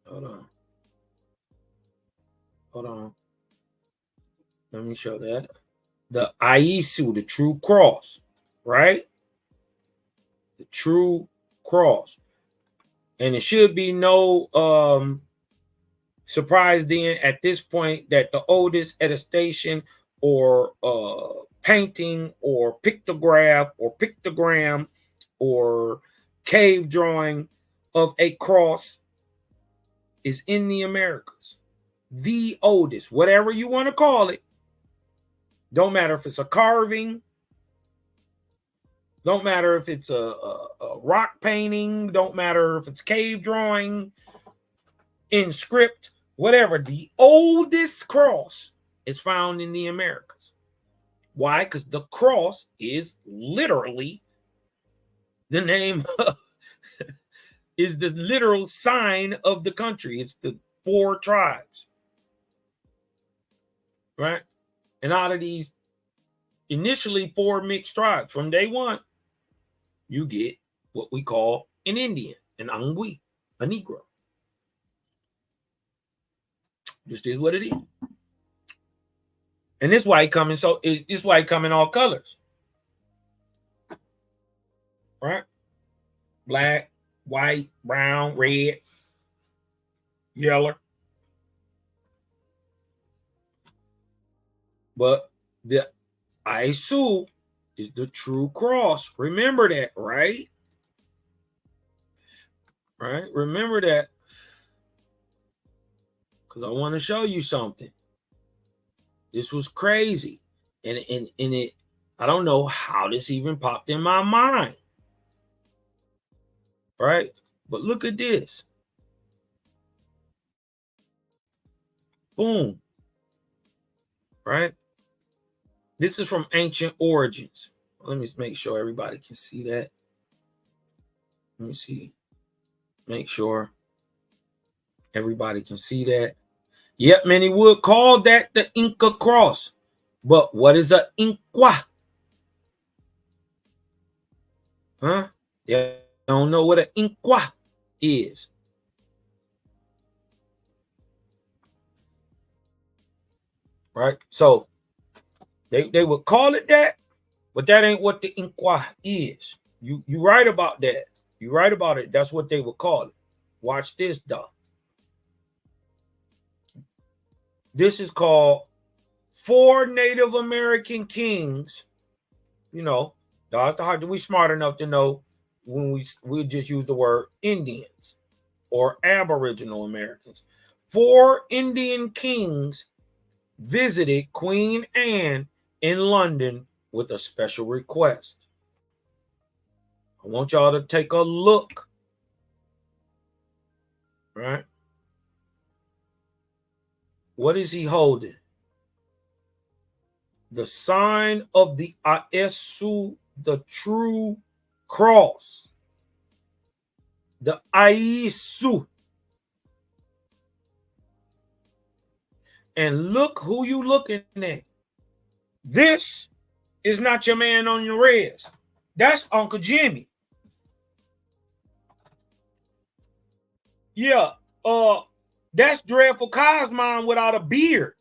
Hold on. Hold on. Let me show that. The Aisu, the true cross, right? The true cross. And it should be no surprise then at this point that the oldest attestation or painting or pictograph or pictogram or cave drawing of a cross is in the Americas. The oldest, whatever you want to call it. Don't matter if it's a carving. Don't matter if it's a rock painting. Don't matter if it's cave drawing, in script, whatever. The oldest cross is found in the Americas. Why? Because the cross is literally the name, is the literal sign of the country. It's the 4 tribes. Right? And out of these initially 4 mixed tribes, from day one, you get what we call an Indian, an Angui, a Negro. Just is what it is. And this is why it come in all colors. Right? Black, white, brown, red, yellow. But the Aisu is the true cross. Remember that, right? Right? Remember that. Because I want to show you something. This was crazy. And it, I don't know how this even popped in my mind. Right? But look at this. Boom. Right? This is from Ancient Origins. Let me make sure everybody can see that. Let me see. Make sure everybody can see that. Yep, many would call that the Inca cross. But what is a Inqua? Huh? They don't know what an Inqua is. Right? So they would call it that, but that ain't what the Inqua is. You right about that. You right about it. That's what they would call it. Watch this, though. This is called 4 Native American kings. You know, that's the hard. We smart enough to know when we just use the word Indians or Aboriginal Americans. 4 Indian kings visited Queen Anne in London with a special request. I want y'all to take a look, right? What is he holding? The sign of the Aesu, the true cross. The Aisu. And look who you looking at. This is not your man on your res. That's Uncle Jimmy. Yeah, that's Dreadful Cosmon without a beard.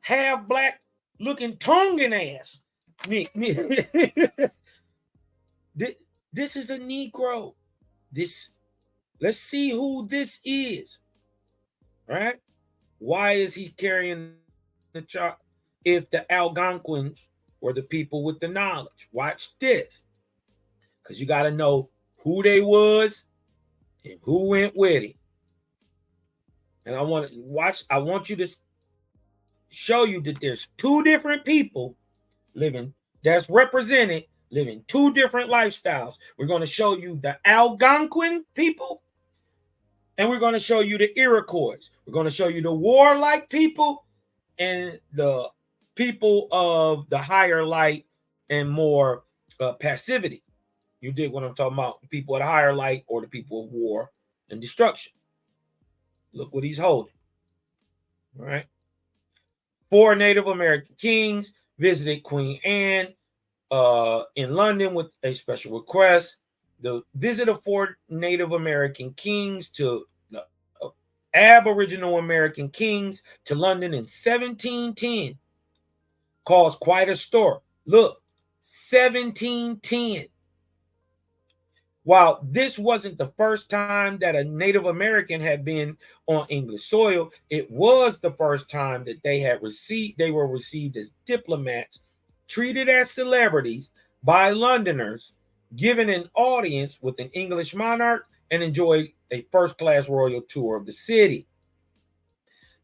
Half black looking Tongan ass. This is a Negro. Let's see who this is. Right? Why is he carrying the chart? If the Algonquins were the people with the knowledge. Watch this. Because you got to know who they was and who went with it. And I want you to show you that there's 2 different people living that's represented, living 2 different lifestyles. We're going to show you the Algonquin people, and we're going to show you the Iroquois. We're going to show you the warlike people and the people of the higher light and more passivity. You dig what I'm talking about? People at a higher light or the people of war and destruction. Look what he's holding. All right. 4 Native American kings visited Queen Anne in London with a special request. The visit of 4 Native American kings to the Aboriginal American kings to London in 1710 caused quite a stir. Look, 1710. While this wasn't the first time that a Native American had been on English soil, it was the first time that they were received as diplomats, treated as celebrities by Londoners, given an audience with an English monarch, and enjoyed a first-class royal tour of the city.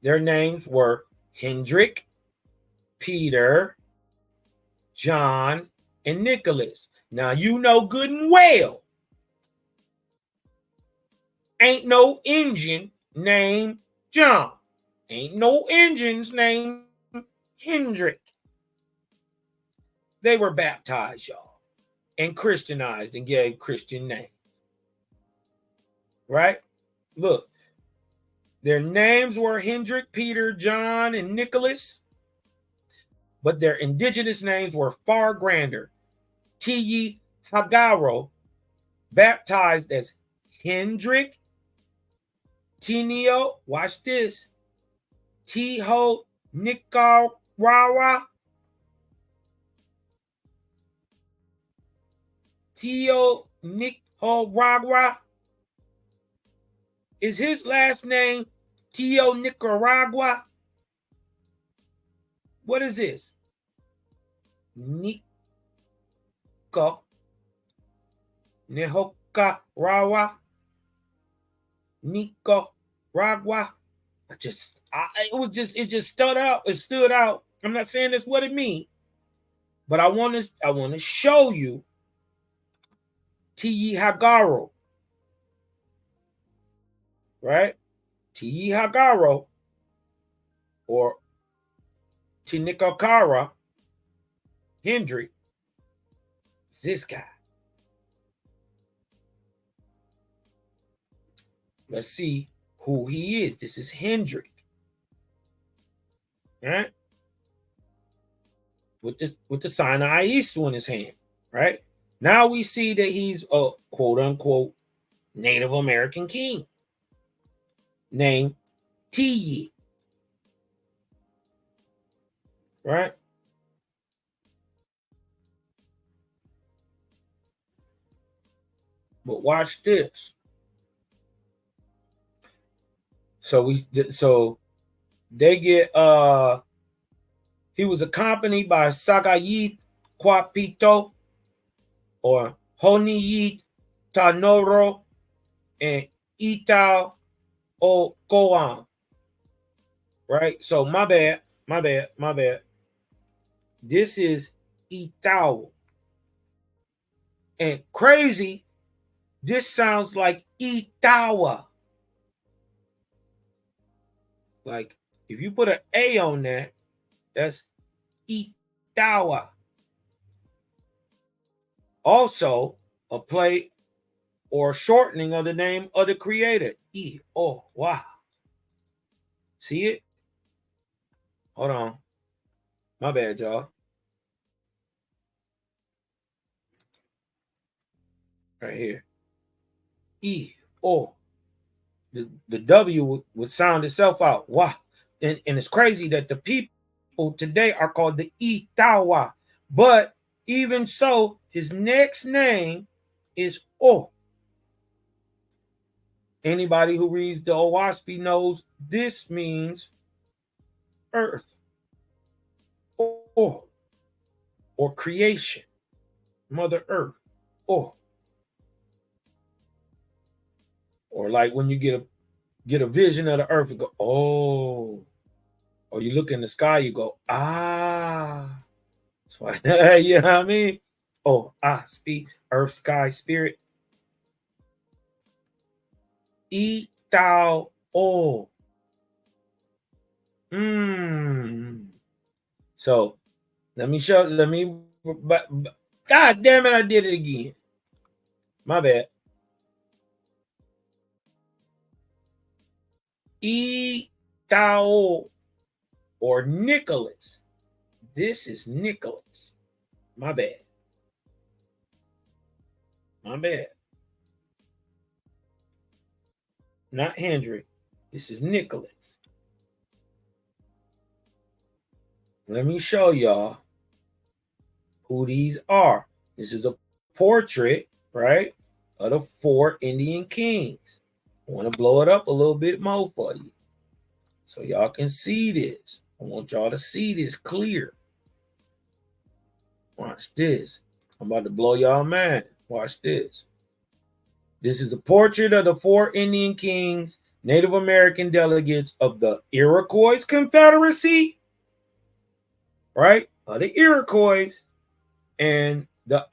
Their names were Hendrik, Peter, John, and Nicholas. Now you know good and well ain't no engine named John. Ain't no engines named Hendrik. They were baptized, y'all, and Christianized and gave Christian names. Right? Look, their names were Hendrik, Peter, John, and Nicholas, but their indigenous names were far grander. Tiyi Hagaro, baptized as Hendrik, Tinio, watch this, Tiho Nicaragua, Tio Nicaragua. Is his last name Tio Nicaragua? What is this? Nico Nicaragua. Nicaragua. It just stood out. It stood out. I'm not saying that's what it means, but I want to show you Tiyi Hagaro, right? Tiyi Hagaro or Tinikakara Hendrik is this guy. Let's see who he is. This is Hendrik. Right? With the sign of Aisu in his hand, right? Now we see that he's a quote unquote Native American king named Tiyi. Right? But watch this. So they get he was accompanied by Sagayit Kwapito or Honiyit Tanoro and Itao O Koan. Right? So my bad. This is Itao. And crazy, this sounds like Itawa. Like if you put an A on that, that's Itawa. Also, a play or shortening of the name of the creator. Wow. See it? Hold on. My bad, y'all. Right here. Oh. The W would sound itself out. Wow. And it's crazy that the people today are called the Itawa. But even so, his next name is O. Anybody who reads the Owaspy knows this means earth or, or creation, Mother Earth. Or like when you get a vision of the earth, you go, oh. Or you look in the sky, you go, ah. That's why, you know what I mean? Oh, speak, earth, sky, spirit. Itao o. So let me, God damn it, I did it again. My bad. Itao or Nicholas. This is Nicholas. My bad. My bad. Not Hendrick. This is Nicholas. Let me show y'all who these are. This is a portrait, right, of the 4 Indian kings. I want to blow it up a little bit more for you so y'all can see this. I want y'all to see this clear. Watch this. I'm about to blow y'all mind. Watch this. This is a portrait of the 4 Indian kings, Native American delegates of the Iroquois Confederacy, right? The Iroquois and the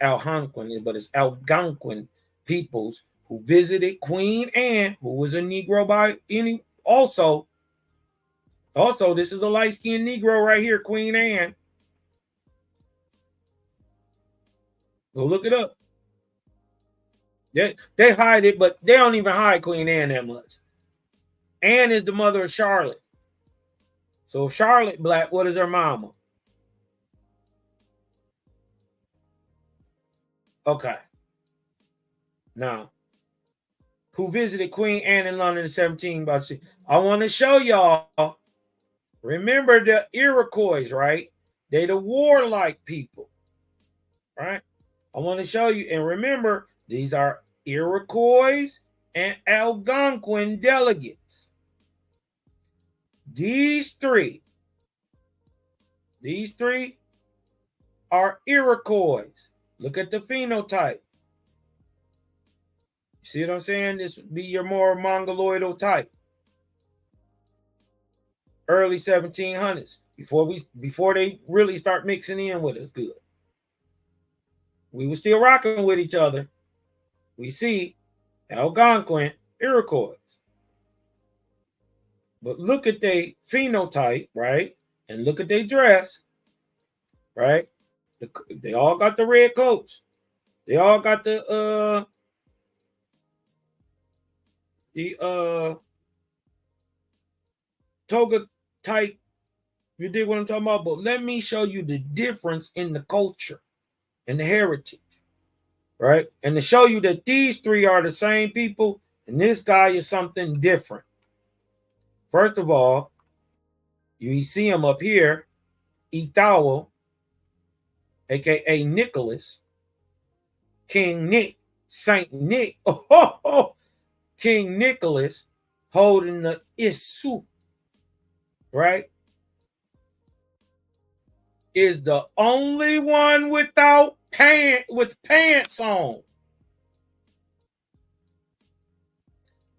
Algonquin, but it's Algonquin peoples who visited Queen Anne, who was a Negro by any. Also, this is a light-skinned Negro right here, Queen Anne. Go look it up. They hide it, but they don't even hide Queen Anne that much. Anne is the mother of Charlotte. So if Charlotte black, what is her mama? Okay. Now, who visited Queen Anne in London in 17? I want to show y'all. Remember the Iroquois, right? They the warlike people, right? I want to show you. And remember, these are Iroquois and Algonquin delegates. These three are Iroquois. Look at the phenotype. See what I'm saying? This would be your more mongoloidal type. Early 1700s, before they really start mixing in with us good. We were still rocking with each other. We see Algonquin, Iroquois. But look at their phenotype, right? And look at their dress, right? They all got the red coats. They all got the toga type. You dig what I'm talking about? But let me show you the difference in the culture and the heritage, right? And to show you that these three are the same people and this guy is something different. First of all, you see him up here, Itawo, aka Nicholas, King Nick, Saint Nick, King Nicholas, holding the Isu, right, is the only one without pants on.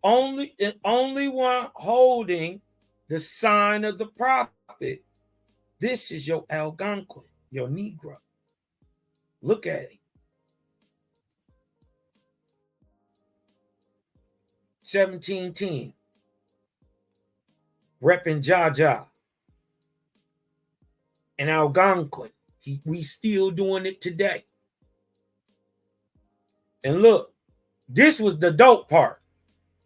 Only one holding the sign of the prophet. This is your Algonquin, your Negro. Look at it. 1710. Repping Jaja. And Algonquin. We still doing it today. And look, this was the dope part.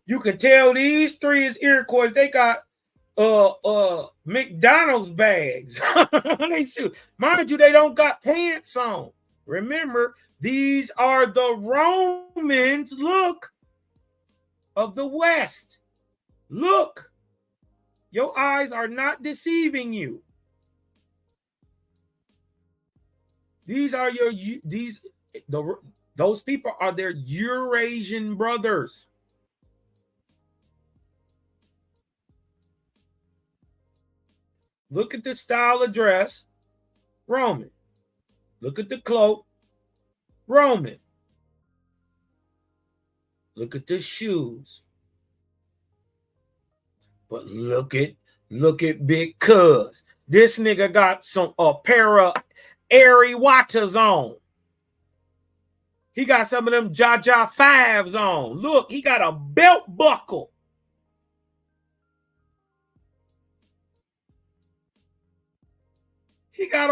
You can tell these three is Iroquois. They got McDonald's bags. They shoot. Mind you, they don't got pants on. Remember, these are the Romans, look, of the West. Look, your eyes are not deceiving you. These are those people are their Eurasian brothers. Look at the style of dress, Roman. Look at the cloak, Roman. Look at the shoes. But look at Big Cuz. This nigga got a pair of airy waters on. He got some of them Jaja fives on. Look, he got a belt buckle. He got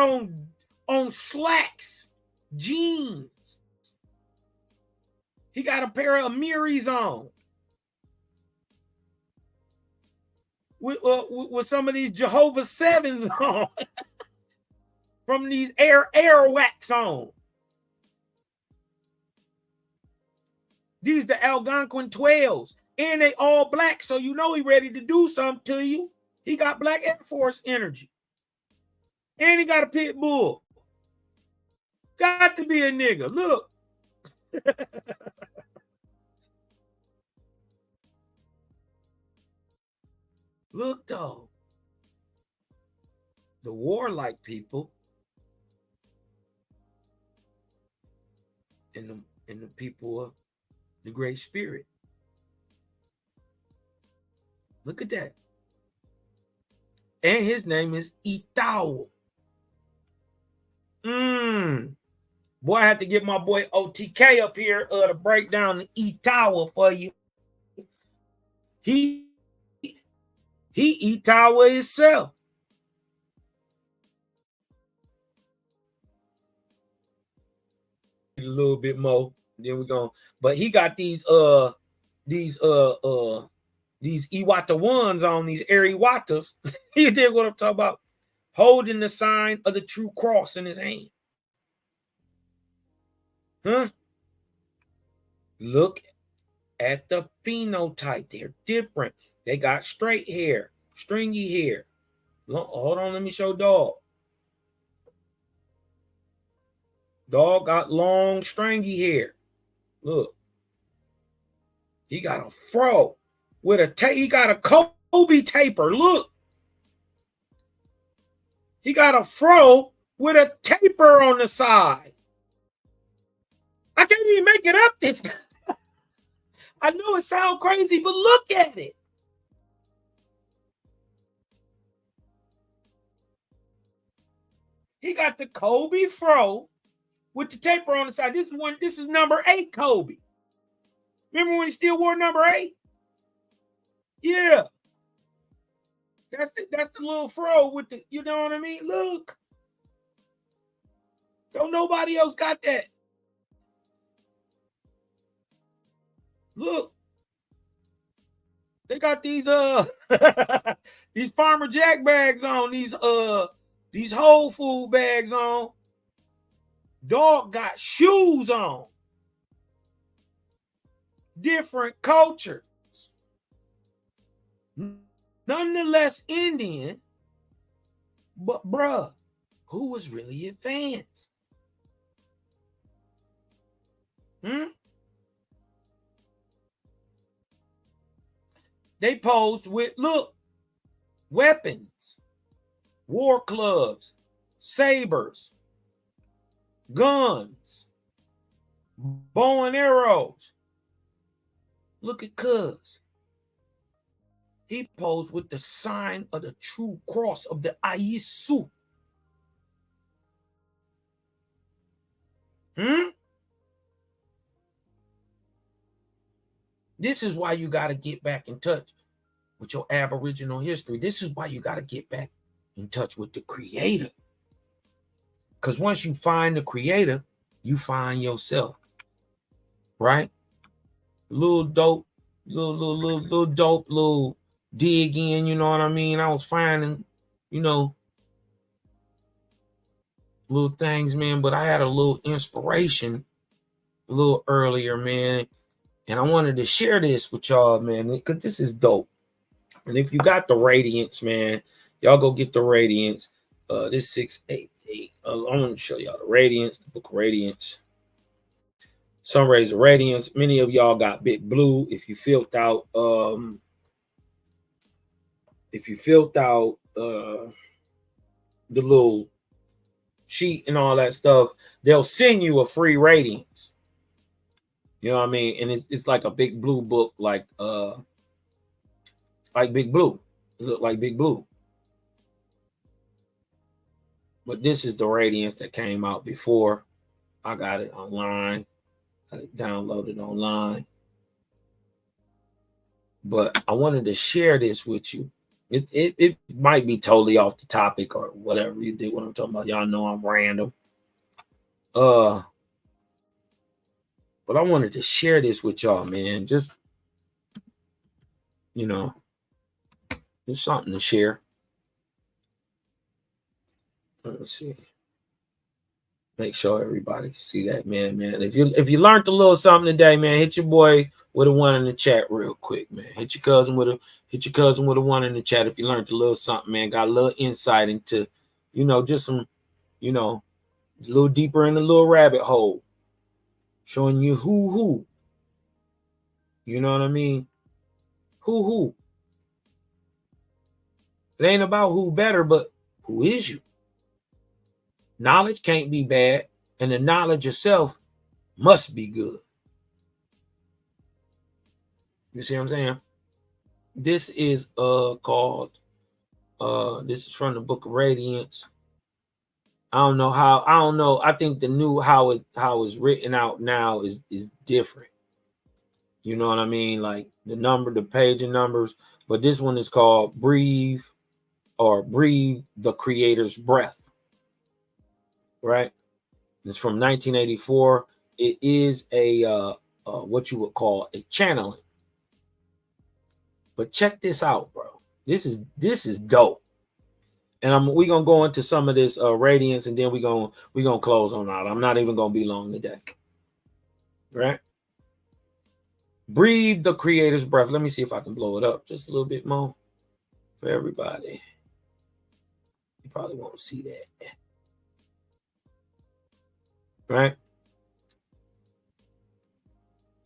on slacks, jeans. He got a pair of Amiris on. With some of these Jehovah 7s on. From these air wax on. These the Algonquin 12s. And they all black, so you know he ready to do something to you. He got black Air Force energy. And he got a pit bull. Got to be a nigga. Look. Look, though. The warlike people and the people of the Great Spirit. Look at that. And his name is Itawo. Boy, I had to get my boy OTK up here to break down the Itawa for you. He Itawa himself. A little bit more. Then we're going. But he got these Iwata ones on, these airy Iwatas. You did what I'm talking about. Holding the sign of the true cross in his hand. Huh? Look at the phenotype. They're different. They got straight hair, stringy hair. Hold on, let me show dog. Dog got long, stringy hair. Look. He got a fro with he got a Kobe taper. Look. He got a fro with a taper on the side. I can't even make it up. This guy. I know it sounds crazy, but look at it. He got the Kobe fro with the taper on the side. This is number 8 Kobe. Remember when he still wore number 8? Yeah. That's the little fro with the, you know what I mean? Look. Don't nobody else got that. Look. They got these these Farmer Jack bags on, these Whole Food bags on. Dog got shoes on. Different cultures. Nonetheless Indian, but bruh, who was really advanced? They posed with, look, weapons, war clubs, sabers, guns, bow and arrows. Look at Cuz. He posed with the sign of the true cross of the Aisu. This is why you got to get back in touch with your Aboriginal history. This is why you got to get back in touch with the Creator. Because once you find the Creator, you find yourself. Right? Little dope, little dope, little dig in, you know what I mean? I was finding, you know, little things, man, but I had a little inspiration a little earlier, man. And I wanted to share this with y'all, man, because this is dope. And if you got the Radiance, man, y'all go get the Radiance. This 688. I want to show y'all the Radiance, the book of Radiance. Sun Rays of Radiance. Many of y'all got Big Blue. If you filled out, the little sheet and all that stuff, they'll send you a free Radiance. You know what I mean? And it's like a Big Blue book, like Big Blue. It looked like Big Blue. But this is the Radiance that came out before. I got it online. Got it downloaded online. But I wanted to share this with you. It might be totally off the topic or whatever. You did what I'm talking about. Y'all know I'm random. But I wanted to share this with y'all, man. Just, you know, there's something to share. Let me see. Make sure everybody can see that, man. If you learned a little something today, man, hit your boy with a one in the chat real quick, man. Hit your cousin with a one in the chat if you learned a little something, man. Got a little insight into, you know, just some, you know, a little deeper in the little rabbit hole. Showing you who. You know what I mean? Who. It ain't about who better, but who is you? Knowledge can't be bad, and the knowledge itself must be good. You see what I'm saying? This is called this is from the Book of Radiance. I don't know. I think the new how it's written out now is different. You know what I mean? Like the page and numbers, but this one is called Breathe the Creator's Breath. Right? It's from 1984. It is a what you would call a channeling. But check this out, bro. This is dope. And we're gonna go into some of this Radiance, and then we're gonna close on out. I'm not even gonna be long today. Right? Breathe the Creator's breath. Let me see if I can blow it up just a little bit more for everybody. You probably won't see that. Right?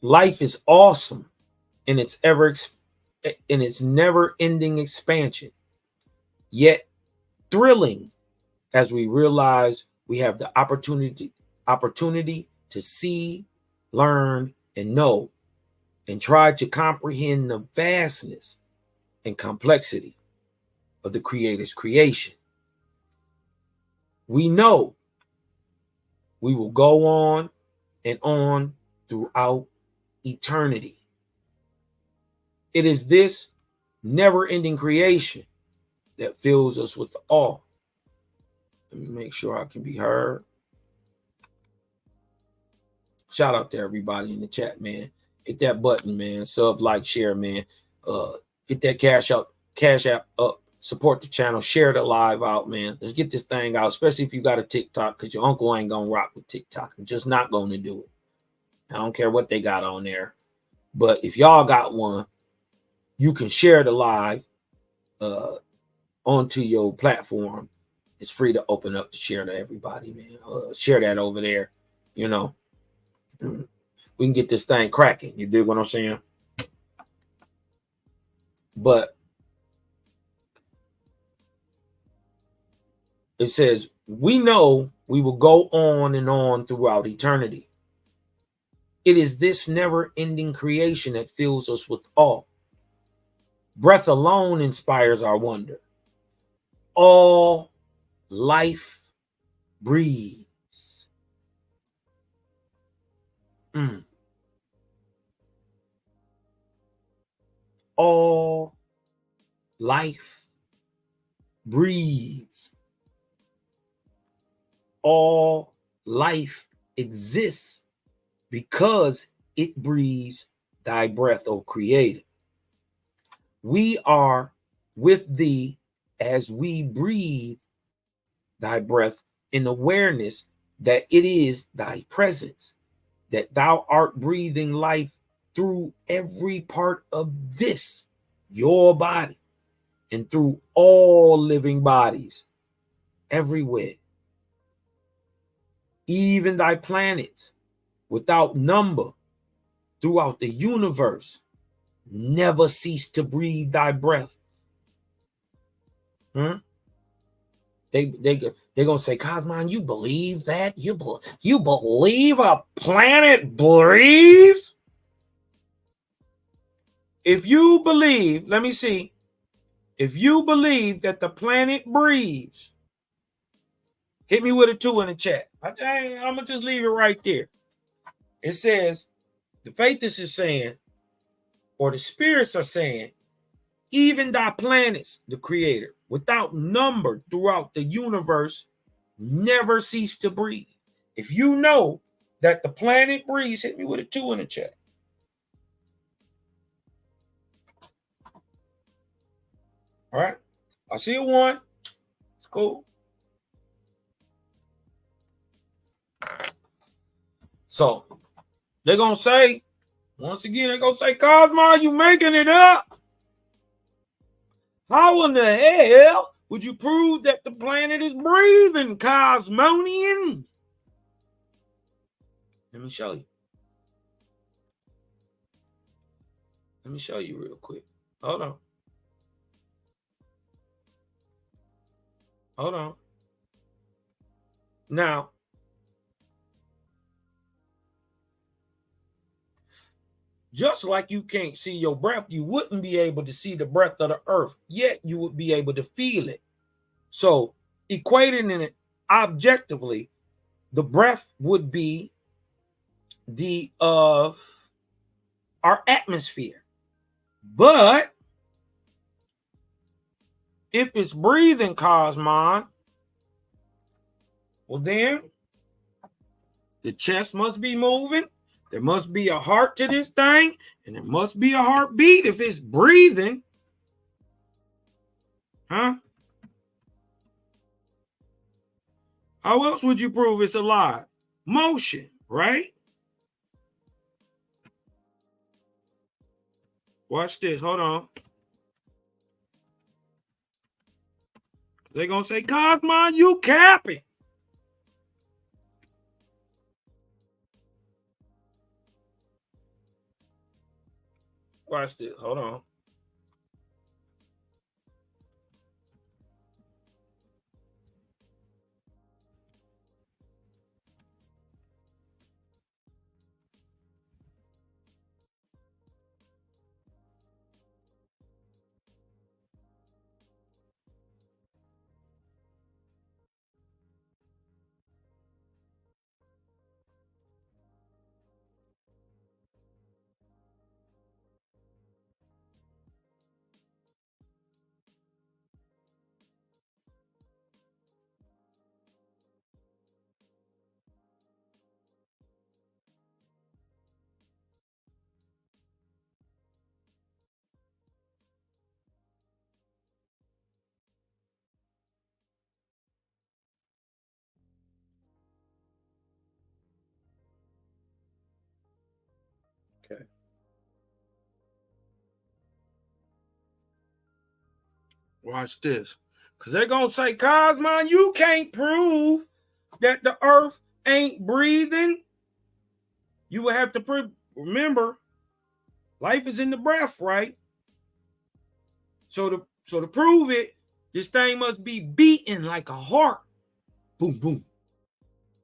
Life is awesome in its never-ending expansion, yet thrilling as we realize we have the opportunity to see, learn, and know, and try to comprehend the vastness and complexity of the Creator's creation. We know we will go on and on throughout eternity. It is this never-ending creation that fills us with awe. Let me make sure I can be heard. Shout out to everybody in the chat, man. Hit that button, man. Sub, like, share, man. Hit that cash app up. Support the channel. Share the live out, man. Let's get this thing out, especially if you got a TikTok, because your uncle ain't gonna rock with TikTok. I'm just not gonna do it. I don't care what they got on there. But if y'all got one, you can share the live onto your platform. It's free to open up to share to everybody, man. Share that over there. You know, we can get this thing cracking. You dig what I'm saying? But it says, we know we will go on and on throughout eternity. It is this never-ending creation that fills us with awe. Breath alone inspires our wonder. All life breathes. All life breathes. All life exists because it breathes thy breath, O Creator. We are with thee as we breathe thy breath in awareness that it is thy presence, that thou art breathing life through every part of this, your body, and through all living bodies everywhere. Even thy planets without number throughout the universe never cease to breathe thy breath. They're gonna say, Cosmon, you believe that? You believe a planet breathes? If you believe, let me see. If you believe that the planet breathes, hit me with a 2 in the chat. I'm gonna just leave it right there. It says, the faithist is saying, or the spirits are saying, even thy planets, the Creator, without number throughout the universe, never cease to breathe. If you know that the planet breathes, hit me with a 2 in the chat. All right. I see a 1. It's cool. So they're going to say, once again, they're going to say, Cosmo, you making it up? How in the hell would you prove that the planet is breathing, Cosmonian? Let me show you. Let me show you real quick. Hold on. Hold on. Now, just like you can't see your breath, you wouldn't be able to see the breath of the earth, yet you would be able to feel it. So, equating it objectively, the breath would be the our atmosphere. But if it's breathing, Cosmon, well then the chest must be moving. There must be a heart to this thing, and there must be a heartbeat if it's breathing. Huh? How else would you prove it's alive? Motion, right? Watch this. Hold on. They're going to say, Cosmon, you capping. Watch this. Hold on. Okay. Watch this. Because they're going to say, Cosmon, you can't prove that the earth ain't breathing. You would have to remember, life is in the breath, right? So to prove it, this thing must be beating like a heart. Boom, boom,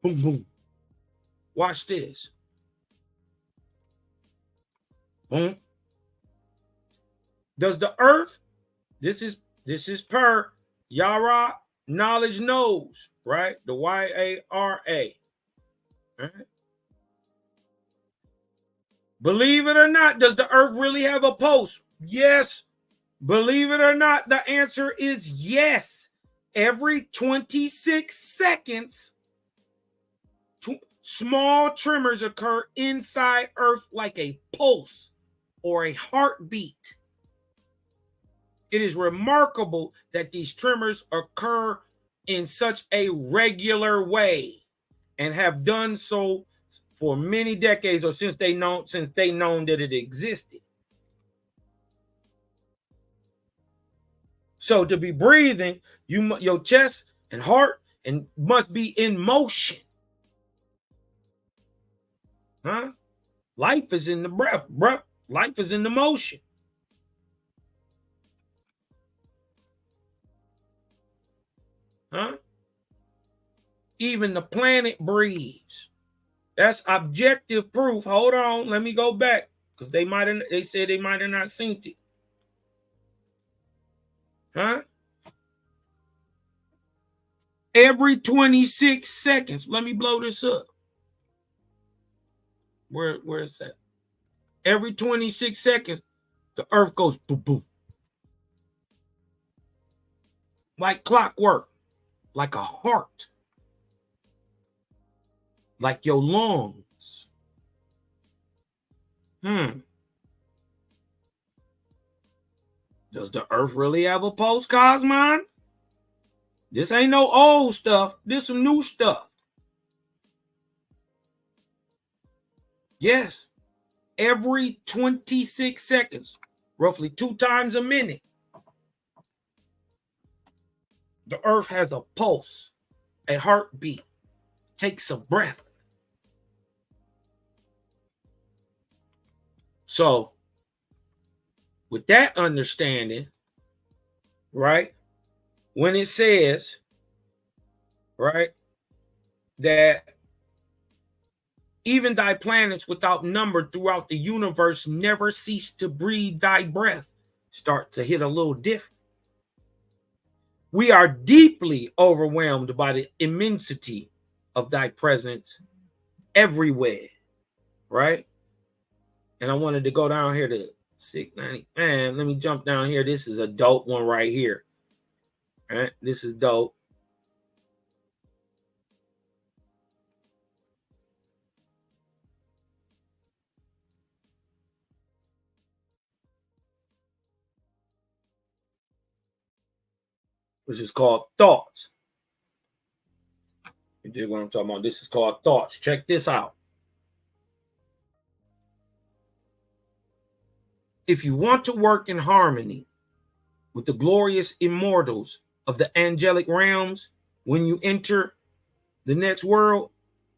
boom, boom. Watch this. Boom. Does the earth, this is per Yara knowledge knows, right? The YARA. Right? Believe it or not, does the earth really have a pulse? Yes. Believe it or not, the answer is yes. Every 26 seconds, small tremors occur inside Earth like a pulse or a heartbeat. It is remarkable that these tremors occur in such a regular way and have done so for many decades, or since they known that it existed. So to be breathing, your chest and heart and must be in motion. Huh? Life is in the breath, bruh. Life is in the motion. Huh? Even the planet breathes. That's objective proof. Hold on, let me go back because they said they might have not seen it. Huh? Every 26 seconds. Let me blow this up. Where is that? Every 26 seconds, the earth goes boom, boom. Like clockwork, like a heart, like your lungs. Does the earth really have a pulse, Cosmon? This ain't no old stuff. This some new stuff. Yes. Every 26 seconds, roughly 2 times a minute, the earth has a pulse, a heartbeat, takes a breath. So, with that understanding, right, when it says, right, that even thy planets without number throughout the universe never cease to breathe thy breath, start to hit a little different. We are deeply overwhelmed by the immensity of thy presence everywhere, right? And I wanted to go down here to 690. Man, let me jump down here. This is a dope one right here. All right, this is dope. Which is called thoughts. You dig what I'm talking about? This is called thoughts. Check this out. If you want to work in harmony with the glorious immortals of the angelic realms, when you enter the next world,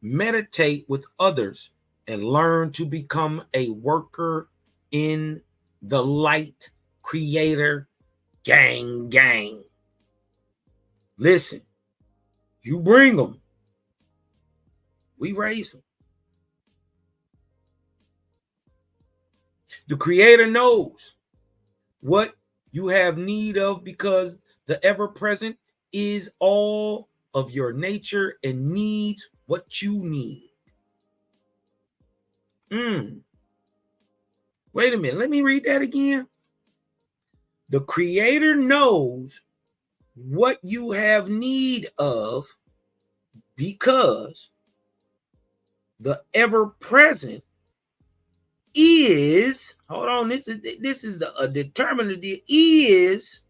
meditate with others and learn to become a worker in the light creator gang. Listen, you bring them, we raise them. The creator knows what you have need of because the ever-present is all of your nature and needs what you need. Wait a minute. Let me read that again. The creator knows what you have need of because the ever-present is, hold on, this is the determinative, is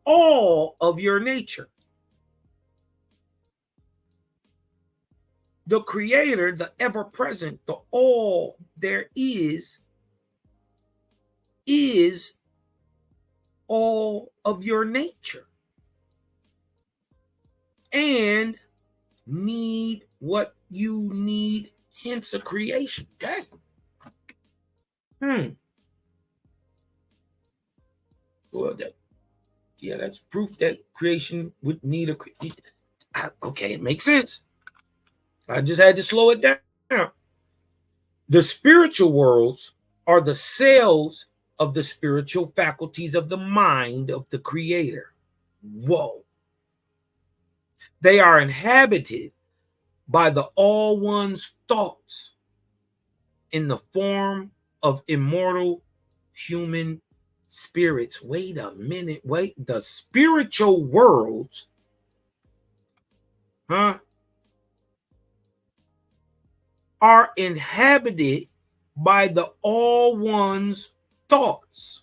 all of your nature. The creator, the ever-present, the all there is all of your nature and need what you need, hence a creation. Okay. Well, that's proof that creation would need okay, it makes sense. I just had to slow it down. The spiritual worlds are the cells of the spiritual faculties of the mind of the creator. Whoa. They are inhabited by the All One's thoughts in the form of immortal human spirits. Wait a minute. Wait. The spiritual worlds, are inhabited by the All One's thoughts.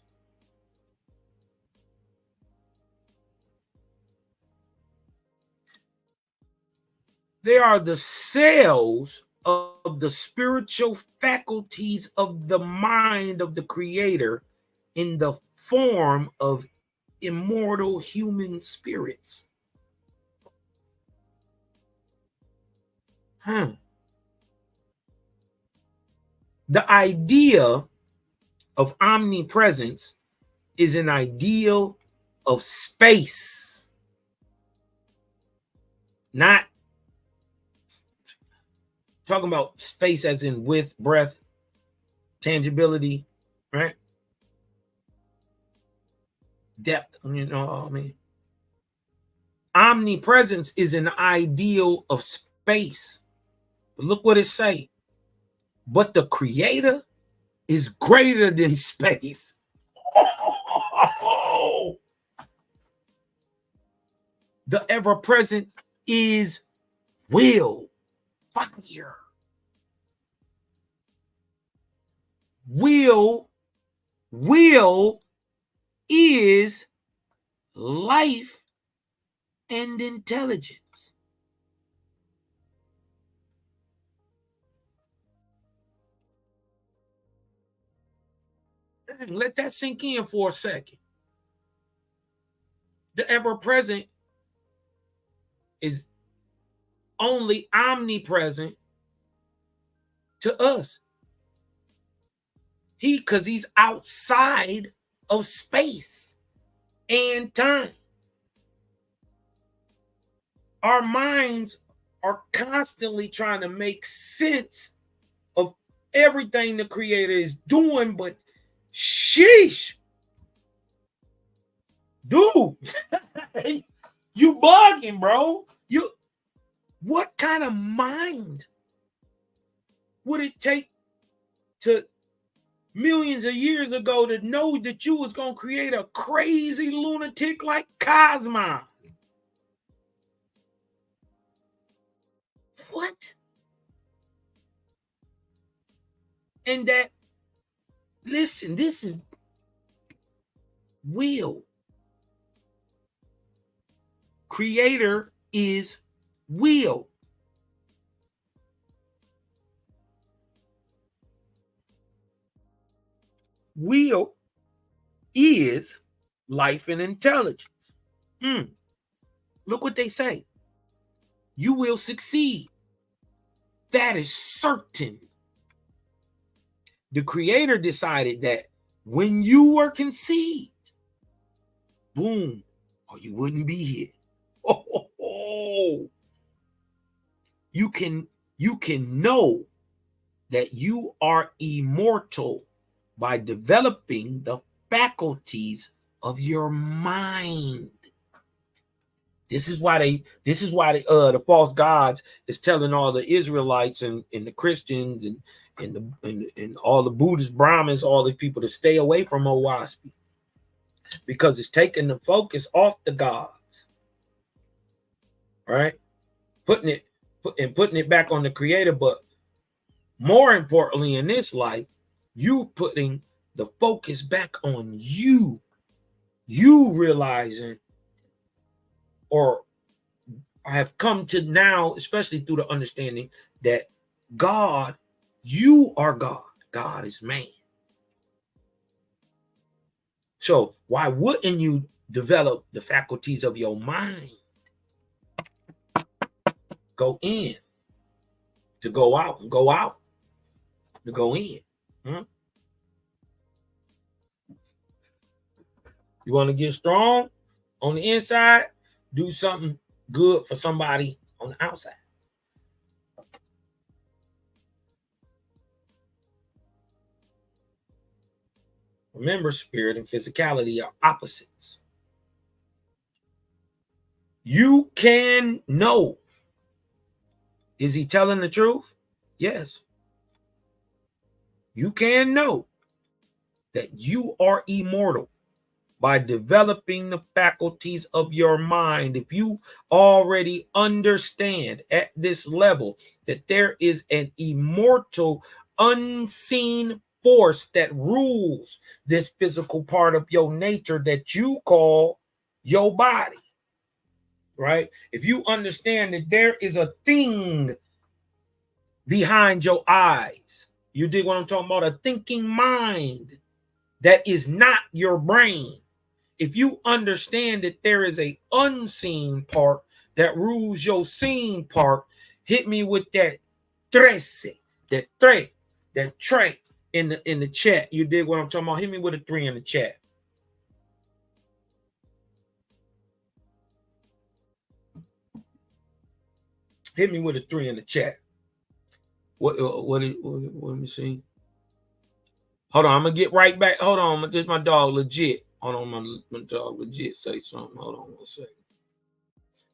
They are the cells of the spiritual faculties of the mind of the creator in the form of immortal human spirits. The idea of omnipresence is an ideal of space, not talking about space as in width, breadth, tangibility, right? Depth, you know what I mean? Omnipresence is an ideal of space. But look what it says. But the creator is greater than space. The ever-present is will. Fire. Will is life and intelligence. Let that sink in for a second. The ever-present is only omnipresent to us. Because he's outside of space and time. Our minds are constantly trying to make sense of everything the creator is doing, but sheesh, dude, you bugging, bro. What kind of mind would it take to millions of years ago to know that you was going to create a crazy lunatic like Cosmo? What? And that, listen, this is will. Creator is will. Will is life and intelligence. Look what they say. You will succeed. That is certain. The creator decided that when you were conceived, boom, or you wouldn't be here. You can know that you are immortal by developing the faculties of your mind. This is why the false gods is telling all the Israelites and the Christians and all the Buddhist Brahmins, all the people to stay away from Owaspy, because it's taking the focus off the gods, right? Putting it back on the creator. But more importantly, in this life, you putting the focus back on you. You realizing, or I have come to now, especially through the understanding that God, you are God. God is man. So why wouldn't you develop the faculties of your mind? Go in to go out, and go out to go in. You want to get strong on the inside? Do something good for somebody on the outside. Remember, spirit and physicality are opposites. You can know. Is he telling the truth? Yes. You can know that you are immortal by developing the faculties of your mind. If you already understand at this level that there is an immortal, unseen force that rules this physical part of your nature that you call your body, right? If you understand that there is a thing behind your eyes, you dig what I'm talking about? A thinking mind that is not your brain. If you understand that there is a unseen part that rules your seen part, hit me with that trece, that tre, that tre in the chat. You dig what I'm talking about? Hit me with a 3 in the chat. Hit me with a 3 in the chat. What let me see. Hold on, I'm gonna get right back. Hold on, this my dog legit. Hold on, my dog legit say something. Hold on 1 second.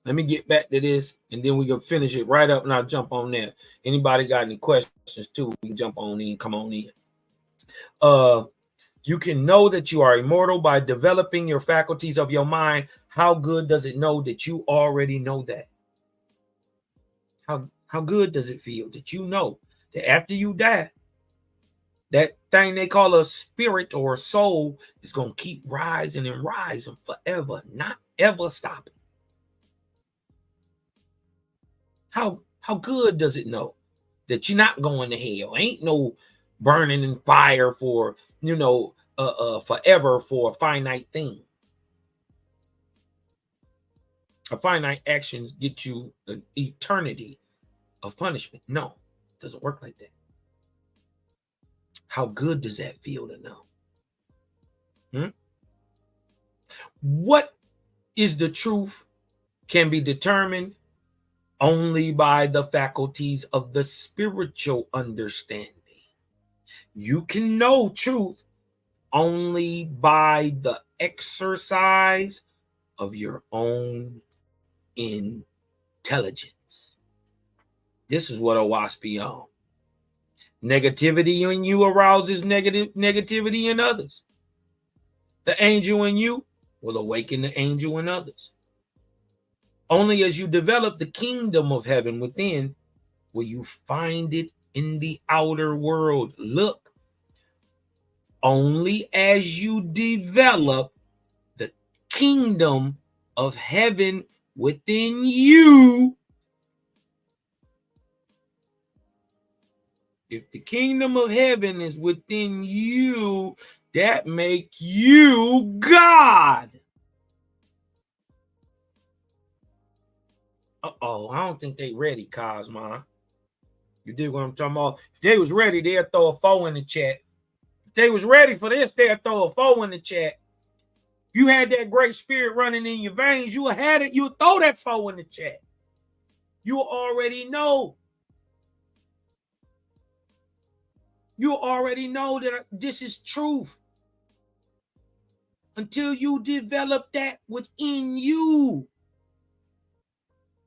Let me get back to this, and then we can finish it right up, and I'll jump on there. Anybody got any questions too? We can jump on in. Come on in. You can know that you are immortal by developing your faculties of your mind. How good does it know that you already know that? How good does it feel that you know that after you die, that thing they call a spirit or a soul is going to keep rising and rising forever, not ever stopping? How good does it know that you're not going to hell? Ain't no burning in fire for, forever for a finite thing. A finite actions get you an eternity of punishment. No, it doesn't work like that. How good does that feel to know? What is the truth can be determined only by the faculties of the spiritual understanding. You can know truth only by the exercise of your own intelligence. This is what a wasp be on. Negativity in you arouses negativity in others. The angel in you will awaken the angel in others. Only as you develop the kingdom of heaven within will you find it in the outer world. Look, only as you develop the kingdom of heaven within you. If the kingdom of heaven is within you, that make you God. Uh-oh, I don't think they ready, Cosma. You dig what I'm talking about? If they was ready, they'd throw a 4 in the chat. If they was ready for this, they'd throw a 4 in the chat. You had that great spirit running in your veins, you had it, you throw that 4 in the chat. You already know. You already know that this is truth. Until you develop that within you,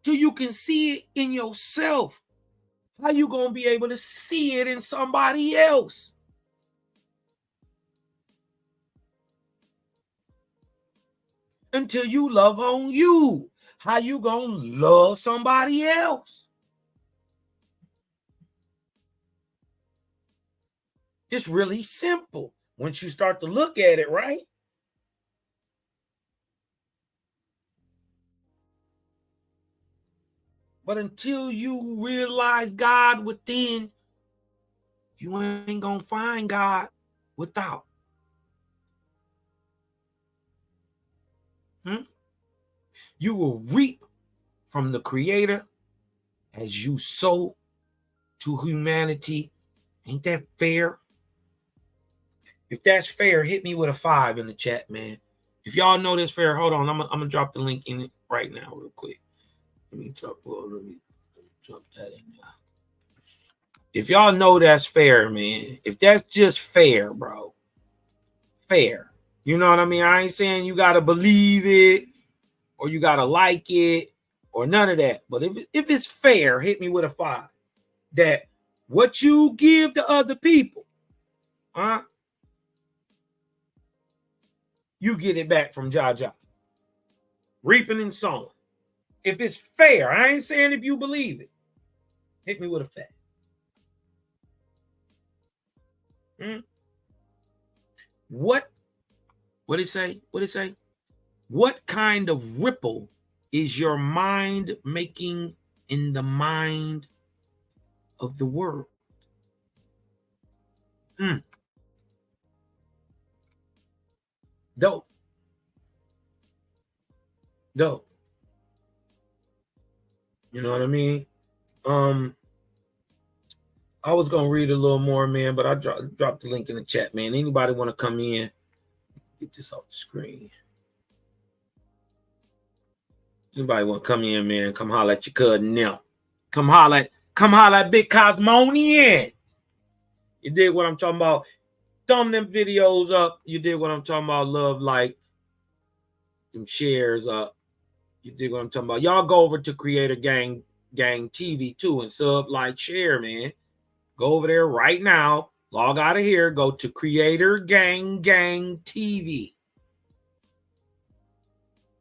till you can see it in yourself, how you gonna be able to see it in somebody else? Until you love on you, how you gonna love somebody else? It's really simple once you start to look at it, right? But until you realize God within, you ain't gonna find God without. You will reap from the Creator as you sow to humanity. Ain't that fair? If that's fair, hit me with a 5 in the chat, man. If y'all know that's fair, hold on. I'm gonna drop the link in it right now, real quick. Let me drop that in there. If y'all know that's fair, man. If that's just fair, bro. Fair. You know what I mean? I ain't saying you gotta believe it or you gotta like it or none of that. But if it's fair, hit me with a 5. That what you give to other people, you get it back from Jah. Reaping and sowing. If it's fair, I ain't saying if you believe it. Hit me with a fact. What did it say? What did it say? What kind of ripple is your mind making in the mind of the world? Dope. You know what I mean? I was gonna read a little more, man, but I dropped the link in the chat, man. Anybody want to come in? Get this off the screen. Anybody want to come in, man? Come holler at your cousin now. Come holler at Big Cosmonian. You dig what I'm talking about? Thumb them videos up. You dig what I'm talking about? Love, like, them shares up. You dig what I'm talking about? Y'all go over to Creator Gang TV too and sub, like, share, man. Go over there right now. Log out of here. Go to Creator Gang TV.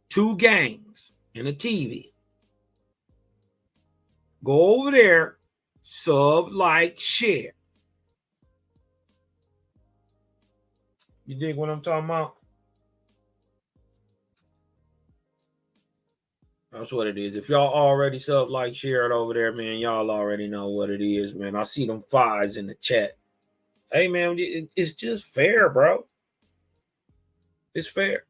2 gangs and a TV. Go over there. Sub, like, share. You dig what I'm talking about? That's what it is. If y'all already sub, like, share it over there, man, y'all already know what it is, man. I see them 5s in the chat. Hey, man, it's just fair, bro. It's fair.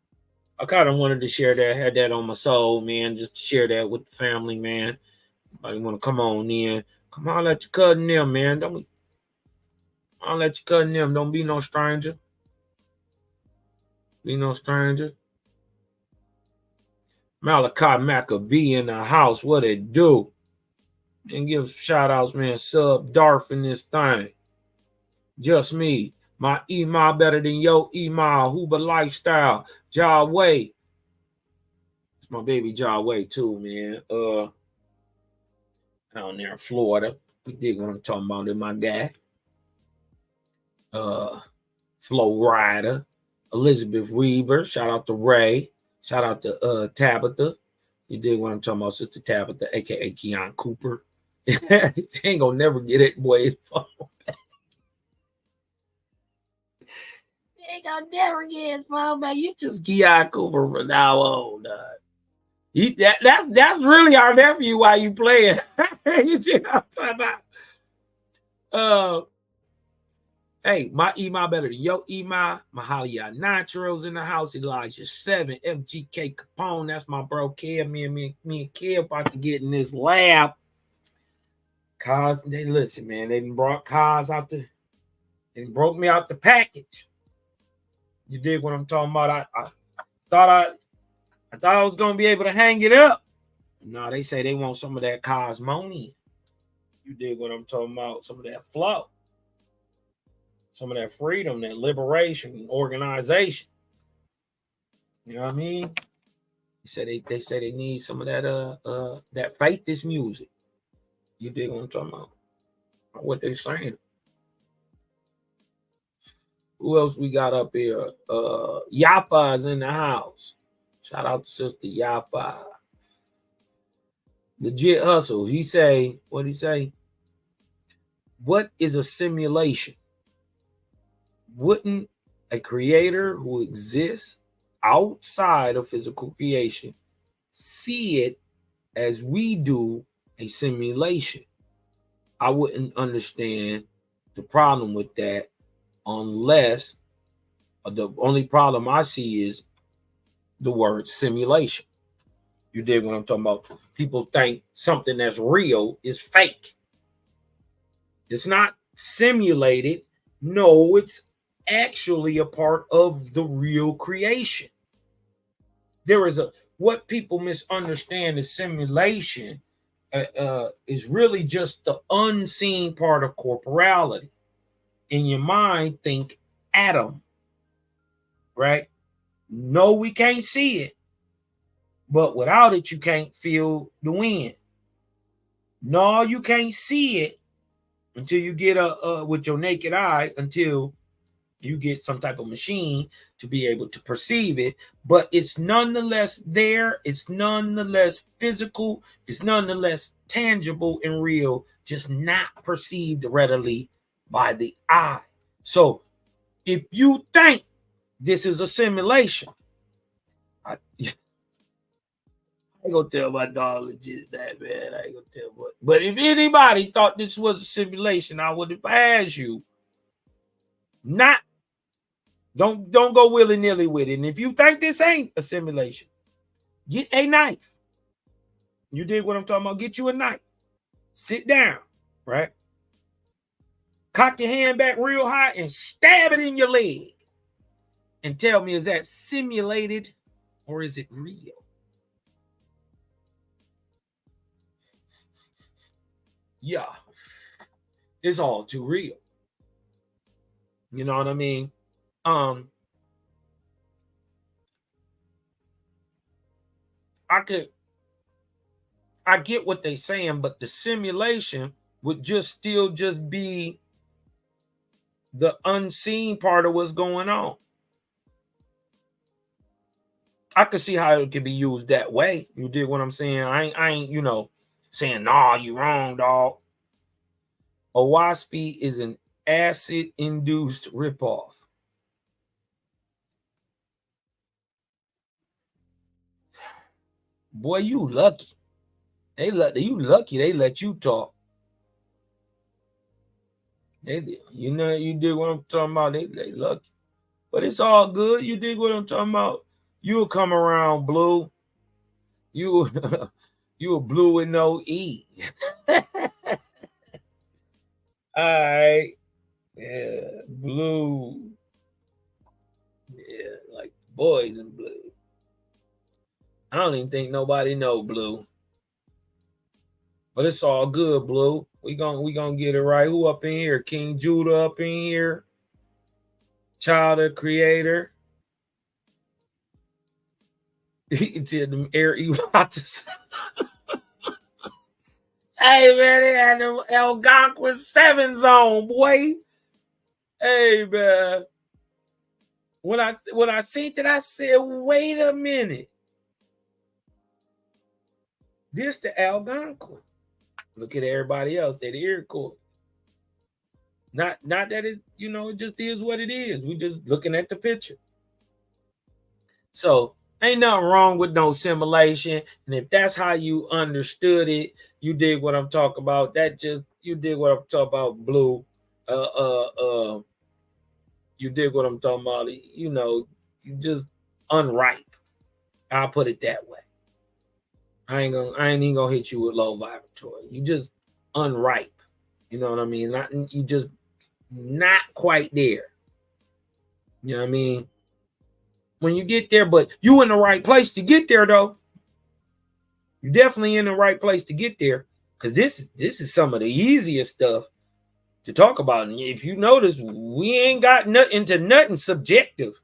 I kind of wanted to share that, had that on my soul, man, just to share that with the family, man. Anybody want to come on in? Come on, let your cousin them, man. Don't let your cousin them. Don't be no stranger. Be no stranger. Malachi Maccabee in the house. What it do? And give shout outs, man. Sub Darth in this thing. Just me. My email better than your email. Huber lifestyle. Jehovih. It's my baby Jehovih too, man. Down there in Florida. You dig what I'm talking about? They're my guy. Flow Rider. Elizabeth Weaver. Shout out to Ray. Shout out to Tabitha. You dig what I'm talking about? Sister Tabitha, aka Keon Cooper. She ain't gonna never get it, boy. She ain't gonna never get his phone back. You just Keon Cooper from now on, dog. That's really our nephew while you playing. You see what I'm talking about? Hey, my email better than your email. Mahalia Naturals in the house. Elijah 7, FGK Capone. That's my bro Kev. Me and Kev about to get in this lab. Cause they listen, man. They brought cars out they broke me out the package. You dig what I'm talking about? I thought I was gonna be able to hang it up. No, they say they want some of that Cosmonian. You dig what I'm talking about? Some of that flow. Some of that freedom, that liberation, organization. You know what I mean? They say they need some of that faith music. You dig what I'm talking about? What they saying? Who else we got up here? Yapa is in the house. Shout out to Sister Yapa. Legit hustle. What he say? What is a simulation? Wouldn't a creator who exists outside of physical creation see it as we do a simulation? I wouldn't understand the problem with that unless the only problem I see is the word simulation. You dig what I'm talking about? People think something that's real is fake. It's not simulated. No, it's actually a part of the real creation. There is a what people misunderstand is simulation is really just the unseen part of corporality. In your mind, think atom, right? No, we can't see it, but without it, you can't feel the wind. No, you can't see it until you get with your naked eye, until you get some type of machine to be able to perceive it. But it's nonetheless there. It's nonetheless physical. It's nonetheless tangible and real, just not perceived readily by the eye. So if you think this is a simulation, I ain't gonna tell my dog legit that, man. I ain't gonna tell what. But if anybody thought this was a simulation, I would advise you not. Don't go willy-nilly with it. And if you think this ain't a simulation, get a knife. You dig what I'm talking about? Get you a knife. Sit down, right? Cock your hand back real high and stab it in your leg. And tell me, is that simulated or is it real? Yeah, it's all too real. You know what I mean? I get what they're saying, but the simulation would still just be the unseen part of what's going on. I could see how it could be used that way. You dig what I'm saying? I ain't, saying, nah, you wrong, dog. A WASP is an acid-induced ripoff. Boy, you lucky. You lucky they let you talk. You dig what I'm talking about? They lucky. But it's all good. You dig what I'm talking about? You'll come around, Blue. You you a Blue with no E. All right. Yeah, Blue. Yeah, like boys in blue. I don't even think nobody know Blue. But it's all good, Blue. We gonna get it right. Who up in here? King Judah up in here. Child of Creator. He did them air Ewots. Hey man, they had them Algonquin 7s on, boy. Hey man. When I seen it, I said, wait a minute. This the Algonquin. Look at everybody else. They're the Iroquois. Not that it just is what it is. We just looking at the picture. So ain't nothing wrong with no simulation. And if that's how you understood it, you did what I'm talking about. You did what I'm talking about, Blue. You did what I'm talking about. You just unripe. I'll put it that way. I ain't even gonna hit you with low vibratory. You just unripe. You know what I mean? You just not quite there. You know what I mean? When you get there, but you in the right place to get there, though. You're definitely in the right place to get there, because this is some of the easiest stuff to talk about. And if you notice, we ain't got nothing subjective.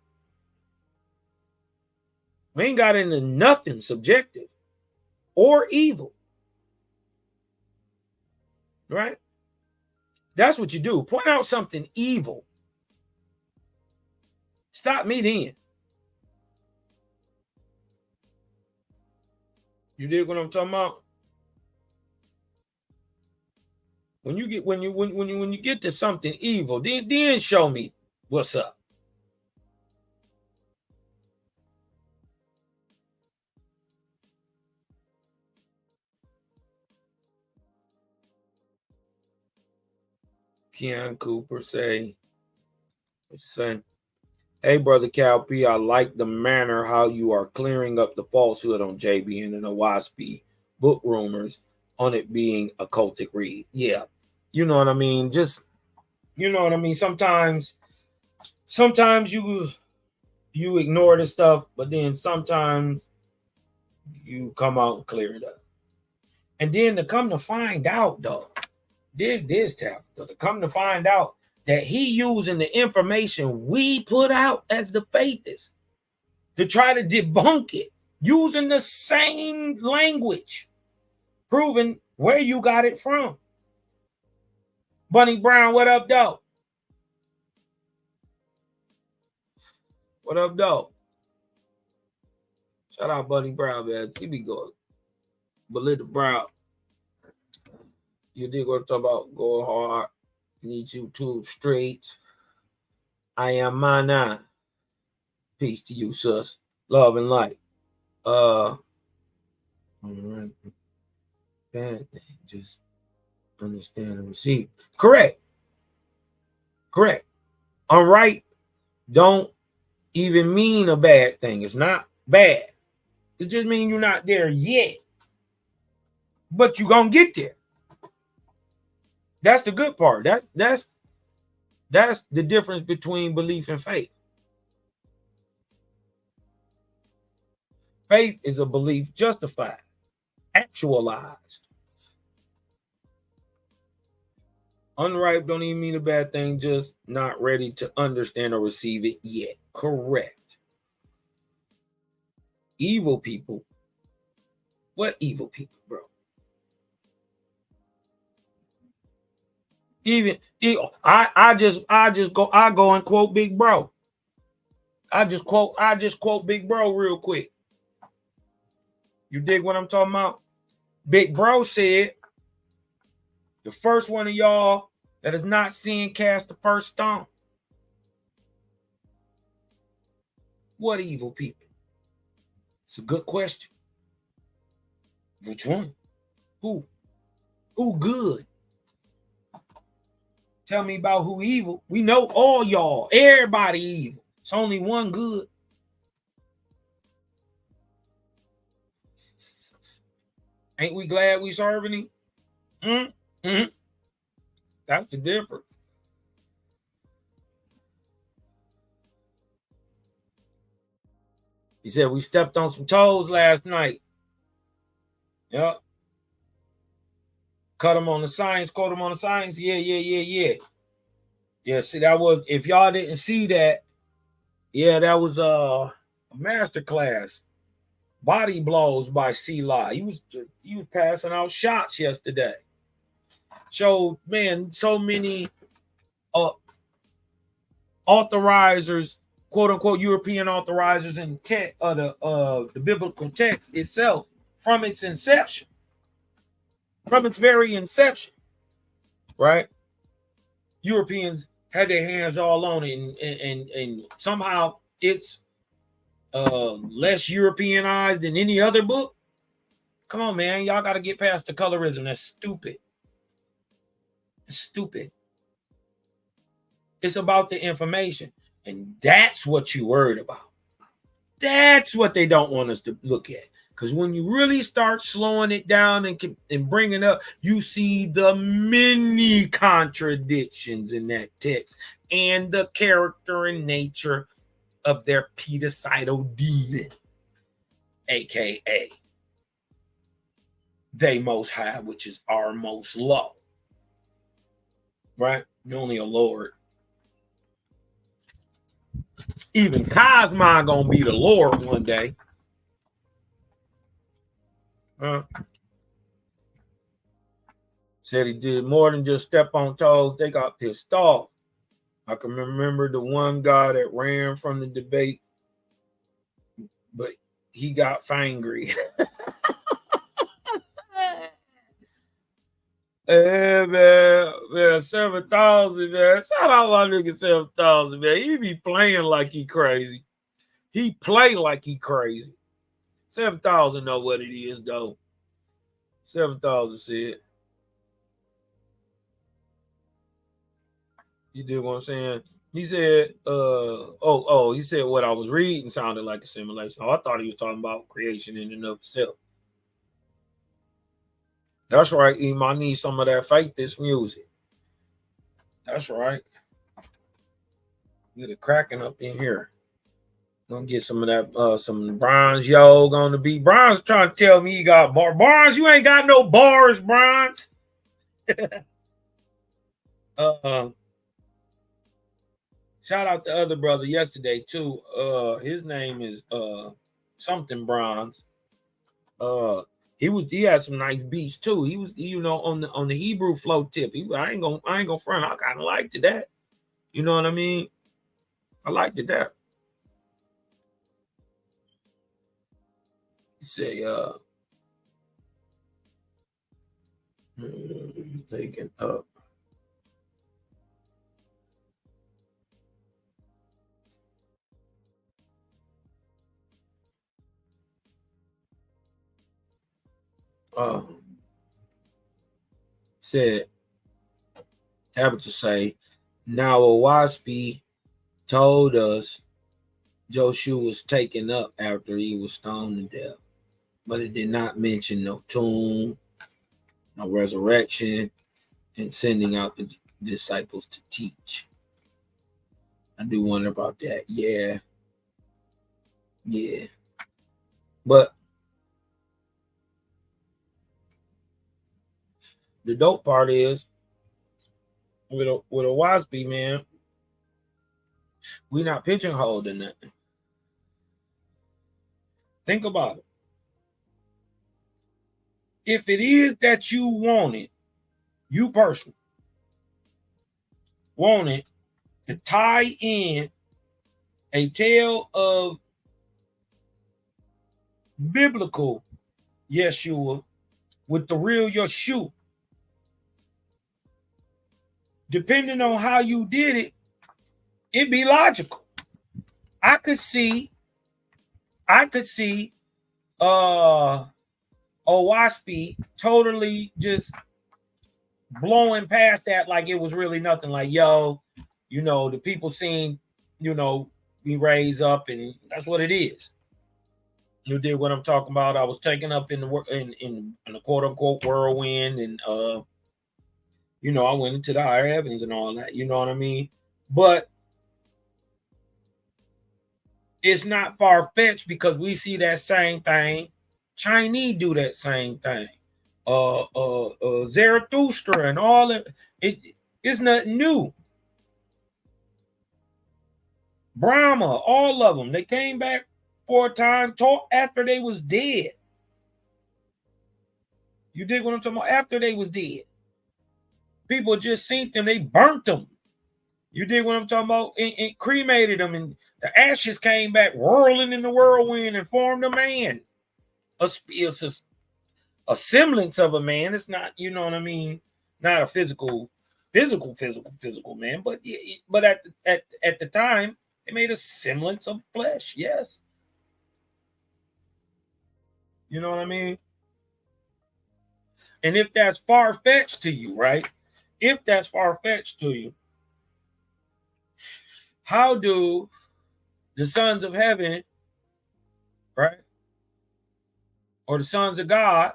We ain't got into nothing subjective or evil. Right? That's what you do. Point out something evil. Stop me then. You dig what I'm talking about? When you get to something evil, then show me what's up. Keon Cooper say, hey, Brother Cal P, I like the manner how you are clearing up the falsehood on JBN and the WASP book rumors on it being a cultic read. Yeah. You know what I mean? Sometimes you ignore the stuff, but then sometimes you come out and clear it up. And then to come to find out, though, dig this tab. So to come to find out that he using the information we put out as the faithists to try to debunk it, using the same language, proving where you got it from. Bunny Brown, what up, though? What up, though? Shout out Bunny Brown, man. He be going. Belinda Brown. You dig what I'm talking about? Going hard. Need you two straight. I am Mana. Peace to you, sus. Love and light. All right. Bad thing. Just understand and receive. Correct. All right. Don't even mean a bad thing. It's not bad. It just means you're not there yet. But you're gonna get there. That's the good part. That's the difference between belief and faith. Faith is a belief justified, actualized. Unripe don't even mean a bad thing, just not ready to understand or receive it yet. Correct. Evil people. What evil people, bro? I go and quote Big Bro. I just quote Big Bro real quick. You dig what I'm talking about? Big Bro said, the first one of y'all that is not sin cast the first stone. What evil people? It's a good question. Which one? Who? Who good? Tell me about who evil. We know all y'all, everybody evil. It's only one good. Ain't we glad we serving him? Mm-hmm. That's the difference. He said we stepped on some toes last night. Yep. Cut him on the science, quote him on the science. Yeah. Yeah, see, that was, if y'all didn't see that, yeah, that was a master class. Body blows by C-Law. He was passing out shots yesterday. Showed, man, so many authorizers, quote unquote European authorizers in the biblical text itself from its inception. From its very inception, right? Europeans had their hands all on it, and somehow it's less Europeanized than any other book. Come on, man. Y'all got to get past the colorism. That's stupid. It's stupid. It's about the information. And that's what you worried about. That's what they don't want us to look at. Because when you really start slowing it down and bringing up, you see the many contradictions in that text and the character and nature of their pedocidal demon, a.k.a. they most high, which is our most low. Right? You're only a Lord. Even Cosmo gonna be the Lord one day. Said he did more than just step on toes. They got pissed off. I can remember the one guy that ran from the debate, but he got fangry. Hey, man, 7,000, man. Shout out my nigga 7,000, man. He be playing like he crazy. He play like he crazy. 7,000 know what it is, though. 7,000 said. You did what I'm saying? He said, he said what I was reading sounded like a simulation. Oh, I thought he was talking about creation in and of itself. That's right, Em. I need some of that faith-this music. That's right. Get it cracking up in here. Gonna get some of that, some Bronze Yo gonna be. Bronze trying to tell me he got bar. Bronze, you ain't got no bars, Bronze. uh, Shout out the other brother yesterday too. His name is something Bronze. He had some nice beats too. He was, on the Hebrew flow tip. I ain't gonna front. I kind of liked it that. You know what I mean? I liked it that. He say, taking up. Said Tabitha say, now a Waspi told us Joshua was taken up after he was stoned to death, but it did not mention no tomb, no resurrection, and sending out the disciples to teach. I do wonder about that. Yeah. But the dope part is with a Waspi, man, we not pigeonholed in that. Think about it. If it is that you want it, you personally want it to tie in a tale of biblical Yeshua with the real Yeshua, depending on how you did it, it'd be logical. I could see Owaspi totally just blowing past that like it was really nothing. Like, yo, the people seen, we raise up, and that's what it is. You did what I'm talking about. I was taken up in the quote unquote whirlwind, and I went into the higher heavens and all that. You know what I mean? But it's not far fetched because we see that same thing. Chinese do that same thing. Zarathustra and all that. It's nothing new. Brahma, all of them, they came back for a time, taught after they was dead. You dig what I'm talking about? After they was dead, people just seen them. They burnt them. You dig what I'm talking about? And cremated them, and the ashes came back whirling in the whirlwind and formed a man. It's a semblance of a man. It's not, you know what I mean? Not a physical man, but at the time, they made a semblance of flesh. Yes, you know what I mean. And if that's far fetched to you, right? If that's far fetched to you, how do the sons of heaven, right, or the sons of God,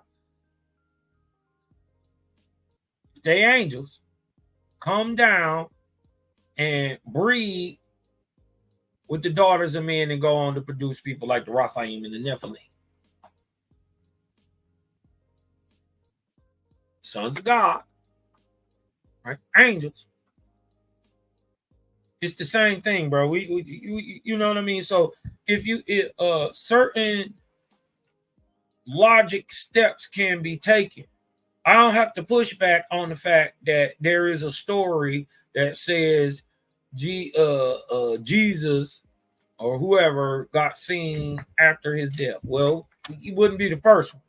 they angels, come down and breed with the daughters of men and go on to produce people like the Raphaim and the Nephilim? Sons of God, right? Angels. It's the same thing, bro. You know what I mean? So if certain logic steps can be taken, I don't have to push back on the fact that there is a story that says Jesus or whoever got seen after his death. Well, he wouldn't be the first one.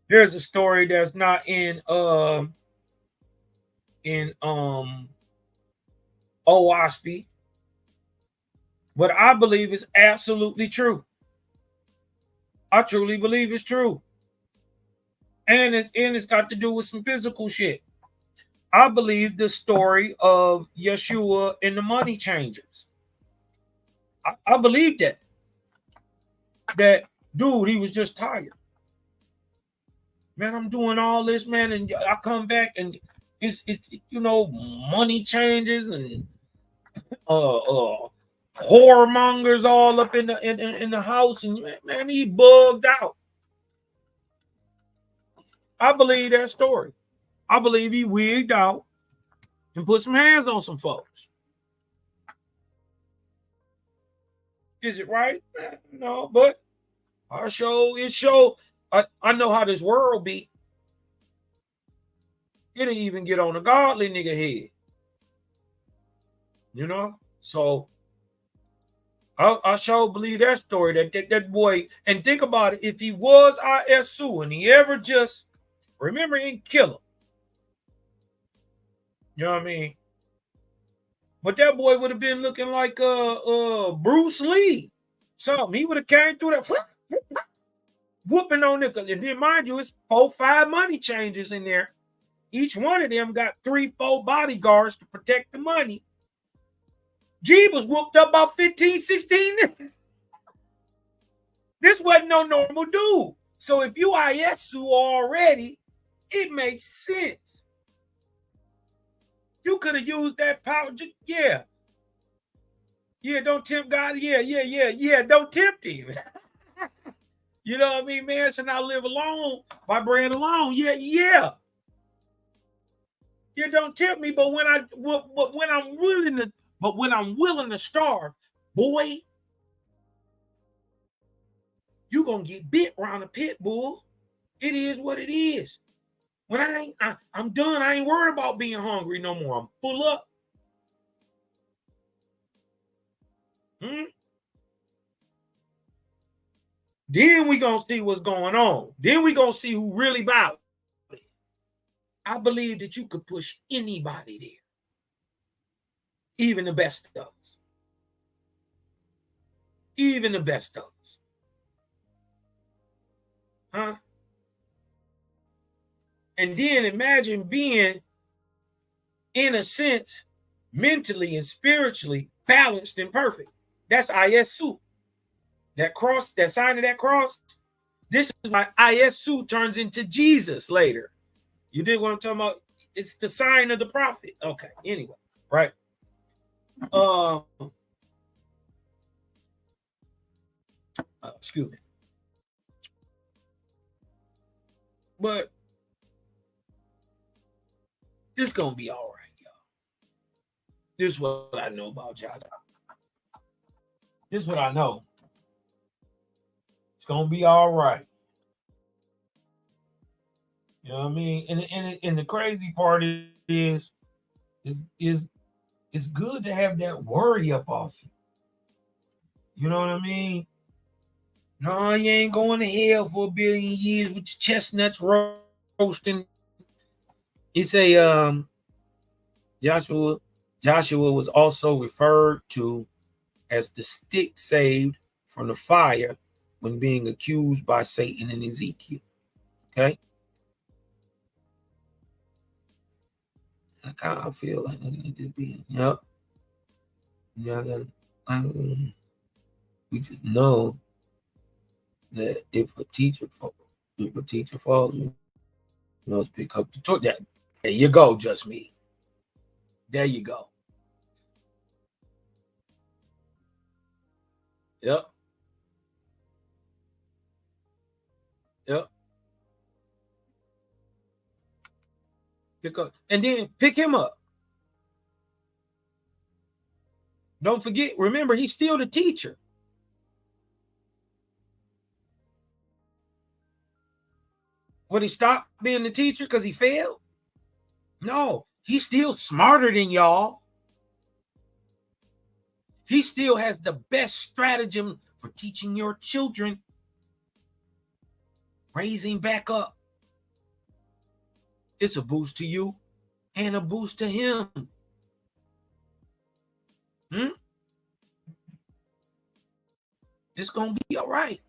There's a story that's not in OWASP, but I believe it's absolutely true. I truly believe it's true. And it's got to do with some physical shit. I believe the story of Yeshua and the money changers. I believe that. That dude, he was just tired. Man, I'm doing all this, man, and I come back and it's money changes and whoremongers all up in the house, and man, he bugged out. I believe that story. I believe he wigged out and put some hands on some folks. Is it right? No, but it show. I know how this world be. It didn't even get on a godly nigga head. You know? So I sure believe that story, that boy. And think about it, if he was ISU and he ever just, remember, he didn't kill him. You know what I mean? But that boy would have been looking like Bruce Lee. Something. He would have came through that whooping on niggas. And then mind you, it's 4-5 money changers in there. Each one of them got 3-4 bodyguards to protect the money. G was whooped up about 15, 16. This wasn't no normal dude. So if you ISU already, it makes sense. You could have used that power. Yeah. Yeah, don't tempt God. Yeah. Don't tempt him. You know what I mean, man? So now live alone by bread alone. Yeah. You don't tempt me, but when I'm willing to starve, boy, you gonna get bit around a pit bull. It is what it is. When I'm done. I ain't worried about being hungry no more. I'm full up. Then we gonna see what's going on. Then we gonna see who really about it. I believe that you could push anybody there, even the best of us. Even the best of us. Huh? And then imagine being, in a sense, mentally and spiritually balanced and perfect. That's ISU. That cross, that sign of that cross, this is why ISU turns into Jesus later. You did what I'm talking about? It's the sign of the prophet. Okay, anyway, right? Excuse me. But it's gonna be all right, y'all. This is what I know about Jaja. This is what I know. It's gonna be all right. You know what I mean? And the crazy part is it's good to have that worry up off you. You know what I mean? No, you ain't going to hell for 1,000,000,000 years with your chestnuts roasting. It's a Joshua was also referred to as the stick saved from the fire when being accused by Satan in Ezekiel. Okay? I kind of feel like looking at this being, yep. Yeah, we just know that if a teacher falls, you must pick up the torch. There you go, just me. There you go. Yep. Pick up and then pick him up. Don't forget, remember, he's still the teacher. Would he stop being the teacher because he failed? No, he's still smarter than y'all. He still has the best stratagem for teaching your children, raising back up. It's a boost to you and a boost to him. It's going to be all right.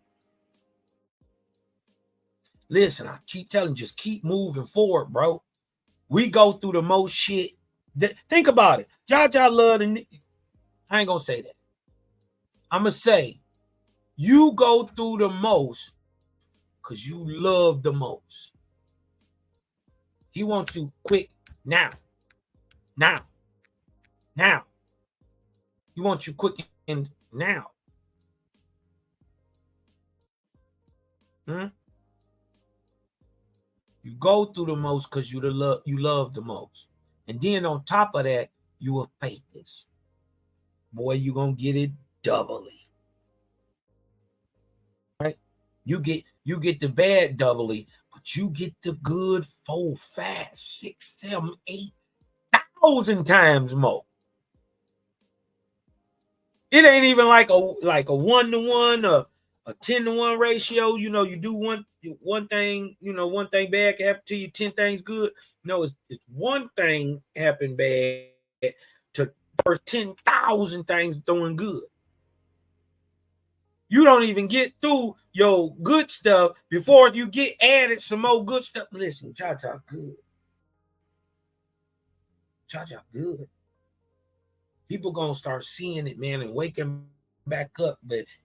Listen, I keep telling you, just keep moving forward, bro. We go through the most shit. Think about it. Jaja love the. I ain't going to say that. I'm going to say you go through the most because you love the most. He wants you quick now. He wants you quickened now. Hmm? You go through the most because you love the most. And then on top of that, you are faithless. Boy, you gonna get it doubly. Right? You get the bad doubly, but you get the good 4, 5, 6, 7, 8,000 times more. It ain't even like a 1-to-1 or a 10-to-1 ratio. You do one thing, one thing bad can happen to you, 10 things good. No, it's one thing happen bad to first 10,000 things doing good. You don't even get through your good stuff before you get added some more good stuff. Listen, cha-cha good. Cha-cha good. People gonna start seeing it, man, and waking back up.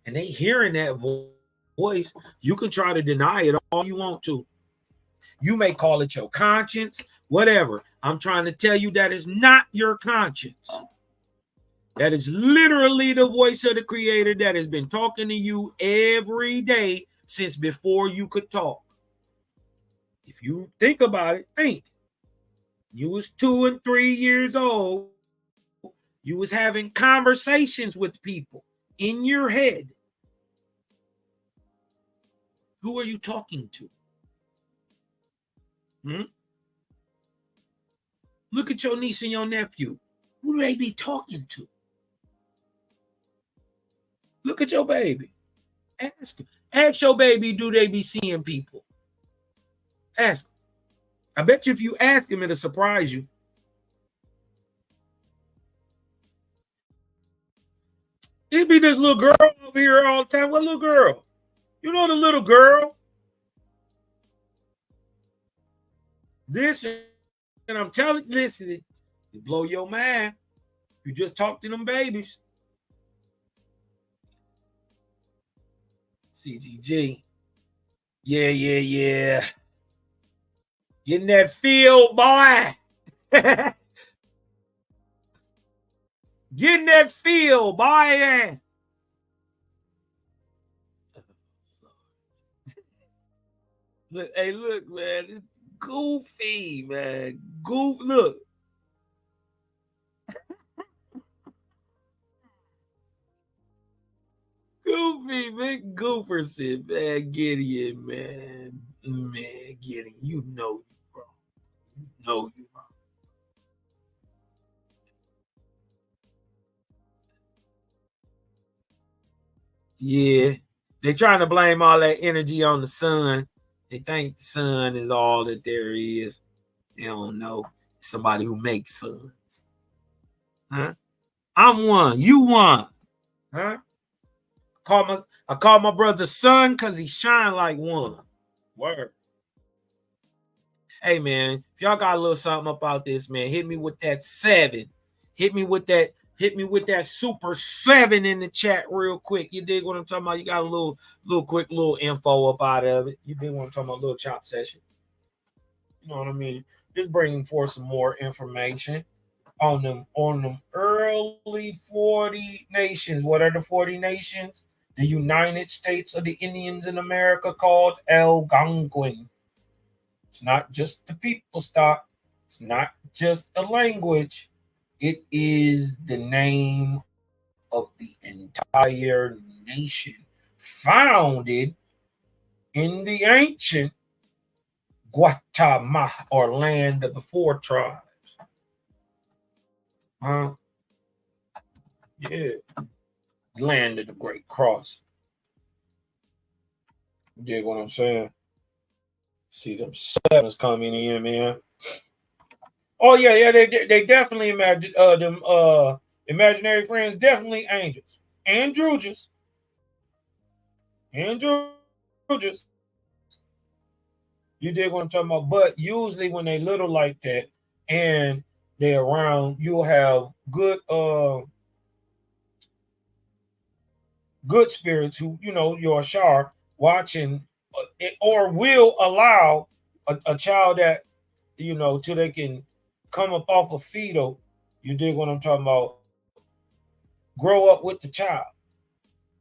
And they hearing that voice. You can try to deny it all you want to. You may call it your conscience, whatever. I'm trying to tell you that is not your conscience. That is literally the voice of the Creator that has been talking to you every day since before you could talk. If you think about it, think. You was 2 and 3 years old. You was having conversations with people in your head. Who are you talking to? Look at your niece and your nephew. Who do they be talking to? Look at your baby. Ask him. Ask your baby, do they be seeing people? Ask him. I bet you if you ask him, it'll surprise you. It be this little girl over here all the time. What little girl? You know the little girl? This, and I'm telling you, listen, it blow your mind. You just talk to them babies. CGG. Yeah. Getting that feel, boy. Getting that feel, boy. Look, hey, look, man. It's goofy, man. Look. Goofy, big Gooferson, man. Gideon, man. Man, Gideon, you know you wrong. You know you wrong. Yeah. They trying to blame all that energy on the sun. They think the sun is all that there is. They don't know somebody who makes suns. Huh? I'm one. You one. Huh? I call my brother son because he shine like one. Word. Hey man, if y'all got a little something about this, man, hit me with that 7. Hit me with that super 7 in the chat real quick. You dig what I'm talking about? You got a little quick little info up out of it. You dig what I'm talking about? A little chop session. You know what I mean? Just bringing forth some more information on them early 40 nations. What are the 40 nations? The United States of the Indians in America, called Algonquin. It's not just the people stock. It's not just a language. It is the name of the entire nation, founded in the ancient Guatemala, or land of the 4 tribes. Huh? Yeah. Land of the Great Cross. You dig what I'm saying? See them 7s coming in, man. Oh yeah, they definitely imagine them imaginary friends, definitely angels and Druges. And Druges. You dig what I'm talking about? But usually when they little like that and they're around, you'll have good spirits who, you're sharp watching it, or will allow a child that, till they can come up off a fetal. You dig what I'm talking about? grow up with the child.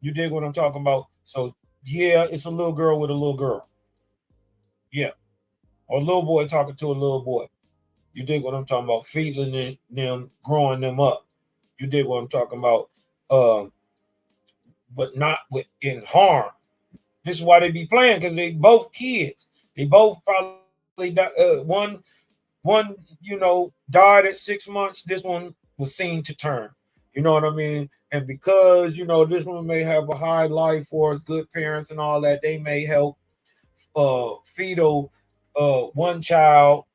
You dig what I'm talking about? So yeah, it's a little girl with a little girl. Yeah. Or a little boy talking to a little boy. You dig what I'm talking about? Feeding them, growing them up. You dig what I'm talking about? Um, but not with in harm. This is why they be playing, because they both kids. They both probably one died at 6 months. This one was seen to turn. You know what I mean? And because this one may have a high life force, good parents, and all that, they may help fetal one child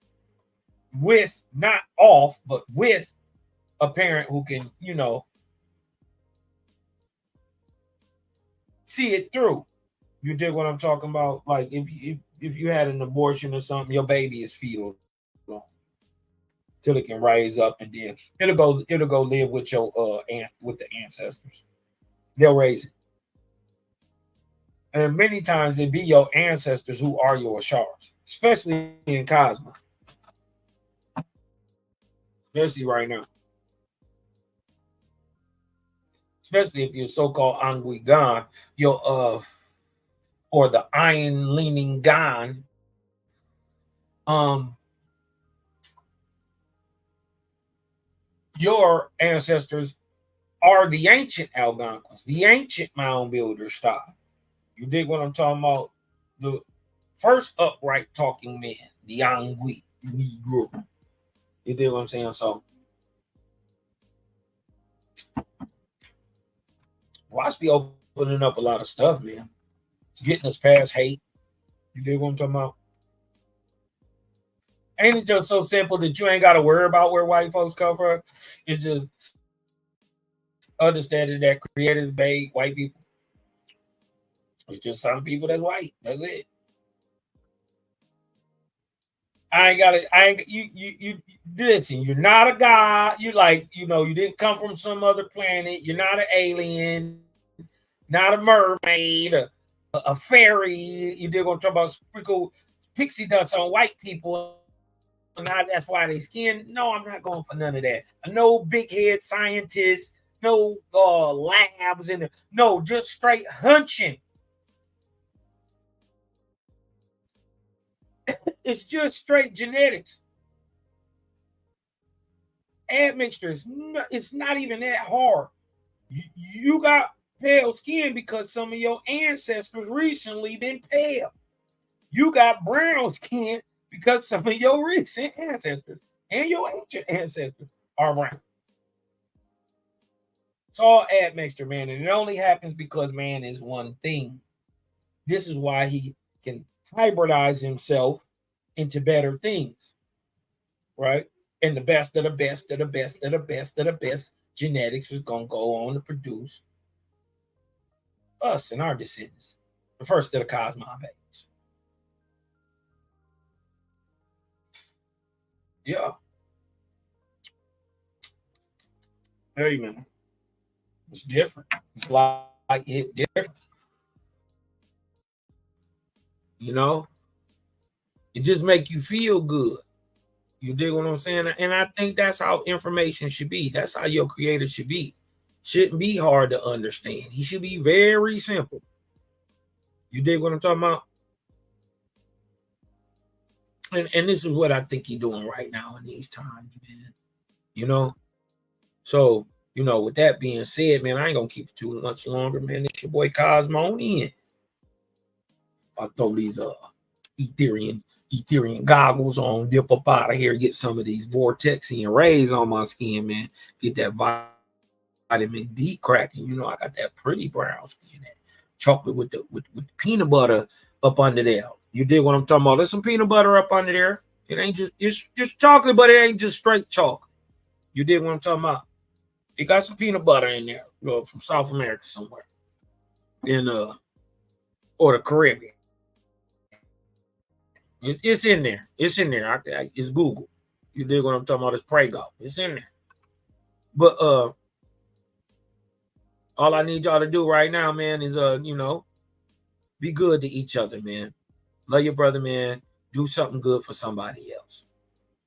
with not off, but with a parent who can see it through. You dig what I'm talking about? Like if you had an abortion or something, your baby is fetal till it can rise up, and then it'll go live with your with the ancestors. They'll raise it, and many times it be your ancestors who are your ashars, especially in Cosmo, especially right now. Especially if you're so-called Anguigan, your or the iron leaning Gan, your ancestors are the ancient Algonquins, the ancient mound builder style. You dig what I'm talking about? The first upright talking man, the Angui, the Negro. You dig what I'm saying? So watch be opening up a lot of stuff, man. It's getting us past hate. You dig what I'm talking about? Ain't it just so simple that you ain't got to worry about where white folks come from? It's just understanding that created made white people. It's just some people that's white. That's it. I ain't got it. I ain't you listen, you're not a god. You like, you didn't come from some other planet. You're not an alien, not a mermaid, a fairy. You did gonna talk about sprinkle pixie dust on white people, and that's why they skin. No, I'm not going for none of that. No big head scientists, no labs no, just straight hunching. It's just straight genetics. Admixture it's not even that hard. You got pale skin because some of your ancestors recently been pale. You got brown skin because some of your recent ancestors and your ancient ancestors are brown. It's all admixture, man, and it only happens because man is one thing. This is why he can hybridize himself into better things, right? And the best of the best of the best of the best of the best genetics is gonna go on to produce us and our descendants, the first of the Cosmon babies. Yeah. Hey man, it's different. It's like it different. You know, it just make you feel good. You dig what I'm saying? And I think that's how information should be. That's how your creator should be. Shouldn't be hard to understand. He should be very simple. You dig what I'm talking about? And this is what I think he's doing right now in these times, man. You know? So, with that being said, man, I ain't gonna keep it too much longer, man. It's your boy Cosmo in. I'll throw these Ethereum goggles on, dip up out of here, get some of these Vortexian rays on my skin, man. Get that vitamin D cracking. I got that pretty brown skin, that chocolate with peanut butter up under there. You dig what I'm talking about? There's some peanut butter up under there. It ain't it's chocolate, but it ain't just straight chocolate. You dig what I'm talking about? It got some peanut butter in there, from South America somewhere, in or the Caribbean. It's in there. It's in there. It's Google. You dig what I'm talking about? It's Prego. It's in there. But all I need y'all to do right now, man, is be good to each other, man. Love your brother, man. Do something good for somebody else.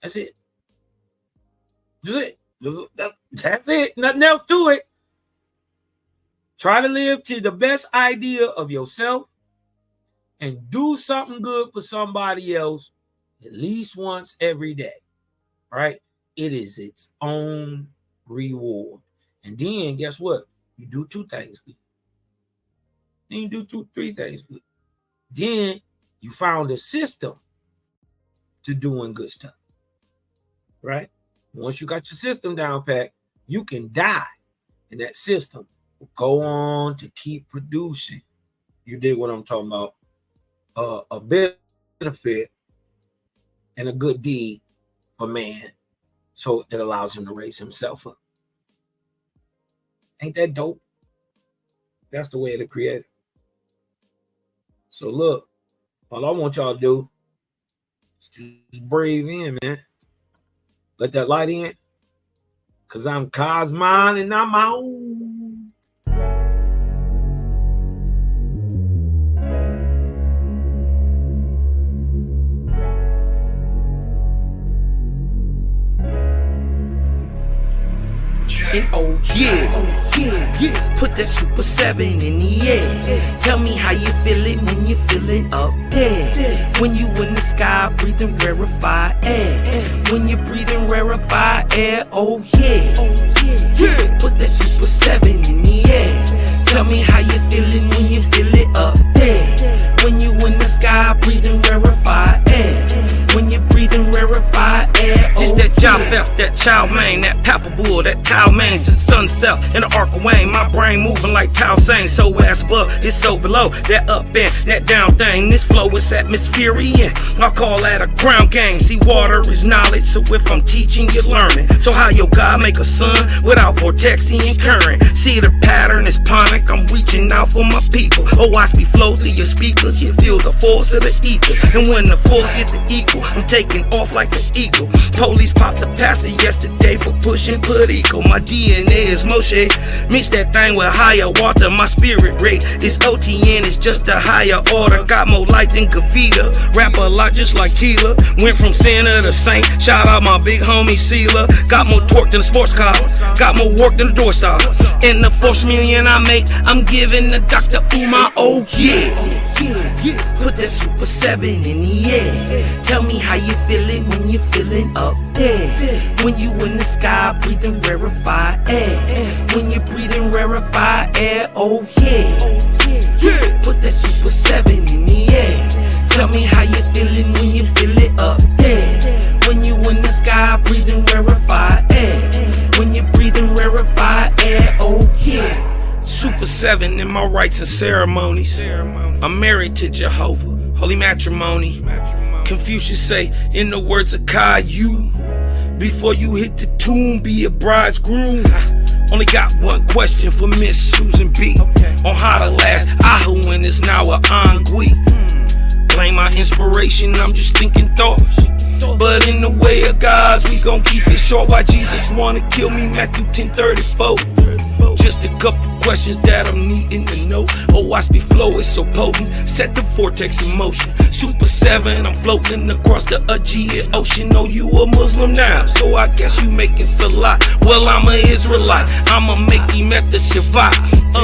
That's it. That's it. That's it. Nothing else to it. Try to live to the best idea of yourself and do something good for somebody else at least once every day, right? It is its own reward. And then guess what? You do 2 things good. Then you do 3 things good. Then you found a system to doing good stuff, right? Once you got your system down pat, you can die, and that system will go on to keep producing. You dig what I'm talking about? A benefit and a good deed for man, so it allows him to raise himself up. Ain't that dope? That's the way of the Creator. So look, all I want y'all to do is just breathe in, man. Let that light in, because I'm Cosmon and I'm out. And oh yeah, put that Super 7 in the air. Tell me how you feeling when you're feeling up there. When you in the sky breathing rarefied air. When you're breathing rarefied air, oh yeah. Put that Super 7 in the air. Tell me how you feeling when you feel it up there. When you in the sky breathing rarefied air. When you're breathing rarefied air, oh, it's that Jehovih, that Chow Mein, that Papa Bull, that Tao Mein, since sunset in the arc of Wayne. My brain moving like Tao Sang, so as above, it's so below. That up and that down thing, this flow is atmospheric. I call that a ground game. See, water is knowledge, so if I'm teaching, you're learning. So how your God make a sun without vortex and current? See the pattern is ponic, I'm reaching out for my people. Oh, watch me flow through your speakers, you feel the force of the ether. And when the force gets the equal, I'm taking off like an eagle. Police popped the pastor yesterday for pushing put equal. My DNA is Moshe. Mix that thing with higher water. My spirit rate is OTN, it's just a higher order. Got more light than Kavita. Rap a lot just like Tila. Went from sinner to saint. Shout out my big homie Sela. Got more torque than a sports car. Got more work than a door star. In the 4 million I make, I'm giving the Dr. Umar, oh yeah. Put that Super 7 in the air. Tell me how you feeling when you're feeling up there. When you in the sky breathing rarefied air. When you're breathing rarefied air, oh yeah. Put that Super 7 in the air. Tell me how you feeling when you feel it up there. When you in the sky breathing rarefied air. When you're breathing rarefied air, oh yeah. Super 7 in my rites and ceremonies. I'm married to Jehovah, holy matrimony. Confucius say, in the words of Caillou, before you hit the tomb, be a bridegroom. Only got one question for Miss Susan B. On how to last Ahuin is now a Angui. Blame my inspiration, I'm just thinking thoughts. But in the way of God's, we gon' keep it short. Why Jesus wanna kill me, Matthew 10:34. Just a couple questions that I'm needing to know. Oh, watch me flow, it's so potent. Set the vortex in motion. Super 7, I'm floating across the Aegean Ocean. Oh, you a Muslim now, so I guess you making salat. Well, I'm an Israelite, I'ma make him at the Shabbat.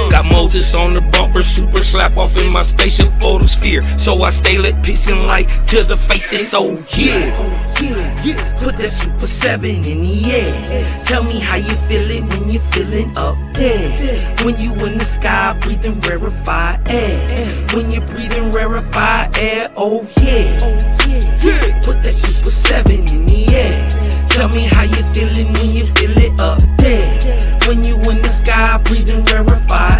Got Moses on the bumper, super slap off in my spaceship photosphere. So I stay lit, peace and light to the faith is so yeah. Put that Super 7 in the air. Tell me how you feeling when you're feeling up there. When you in the sky breathing rarefied air. When you're breathing rarefied air, oh yeah. Put that Super 7 in the air. Tell me how you feeling when you feel it up there. When you in the sky breathing rarefied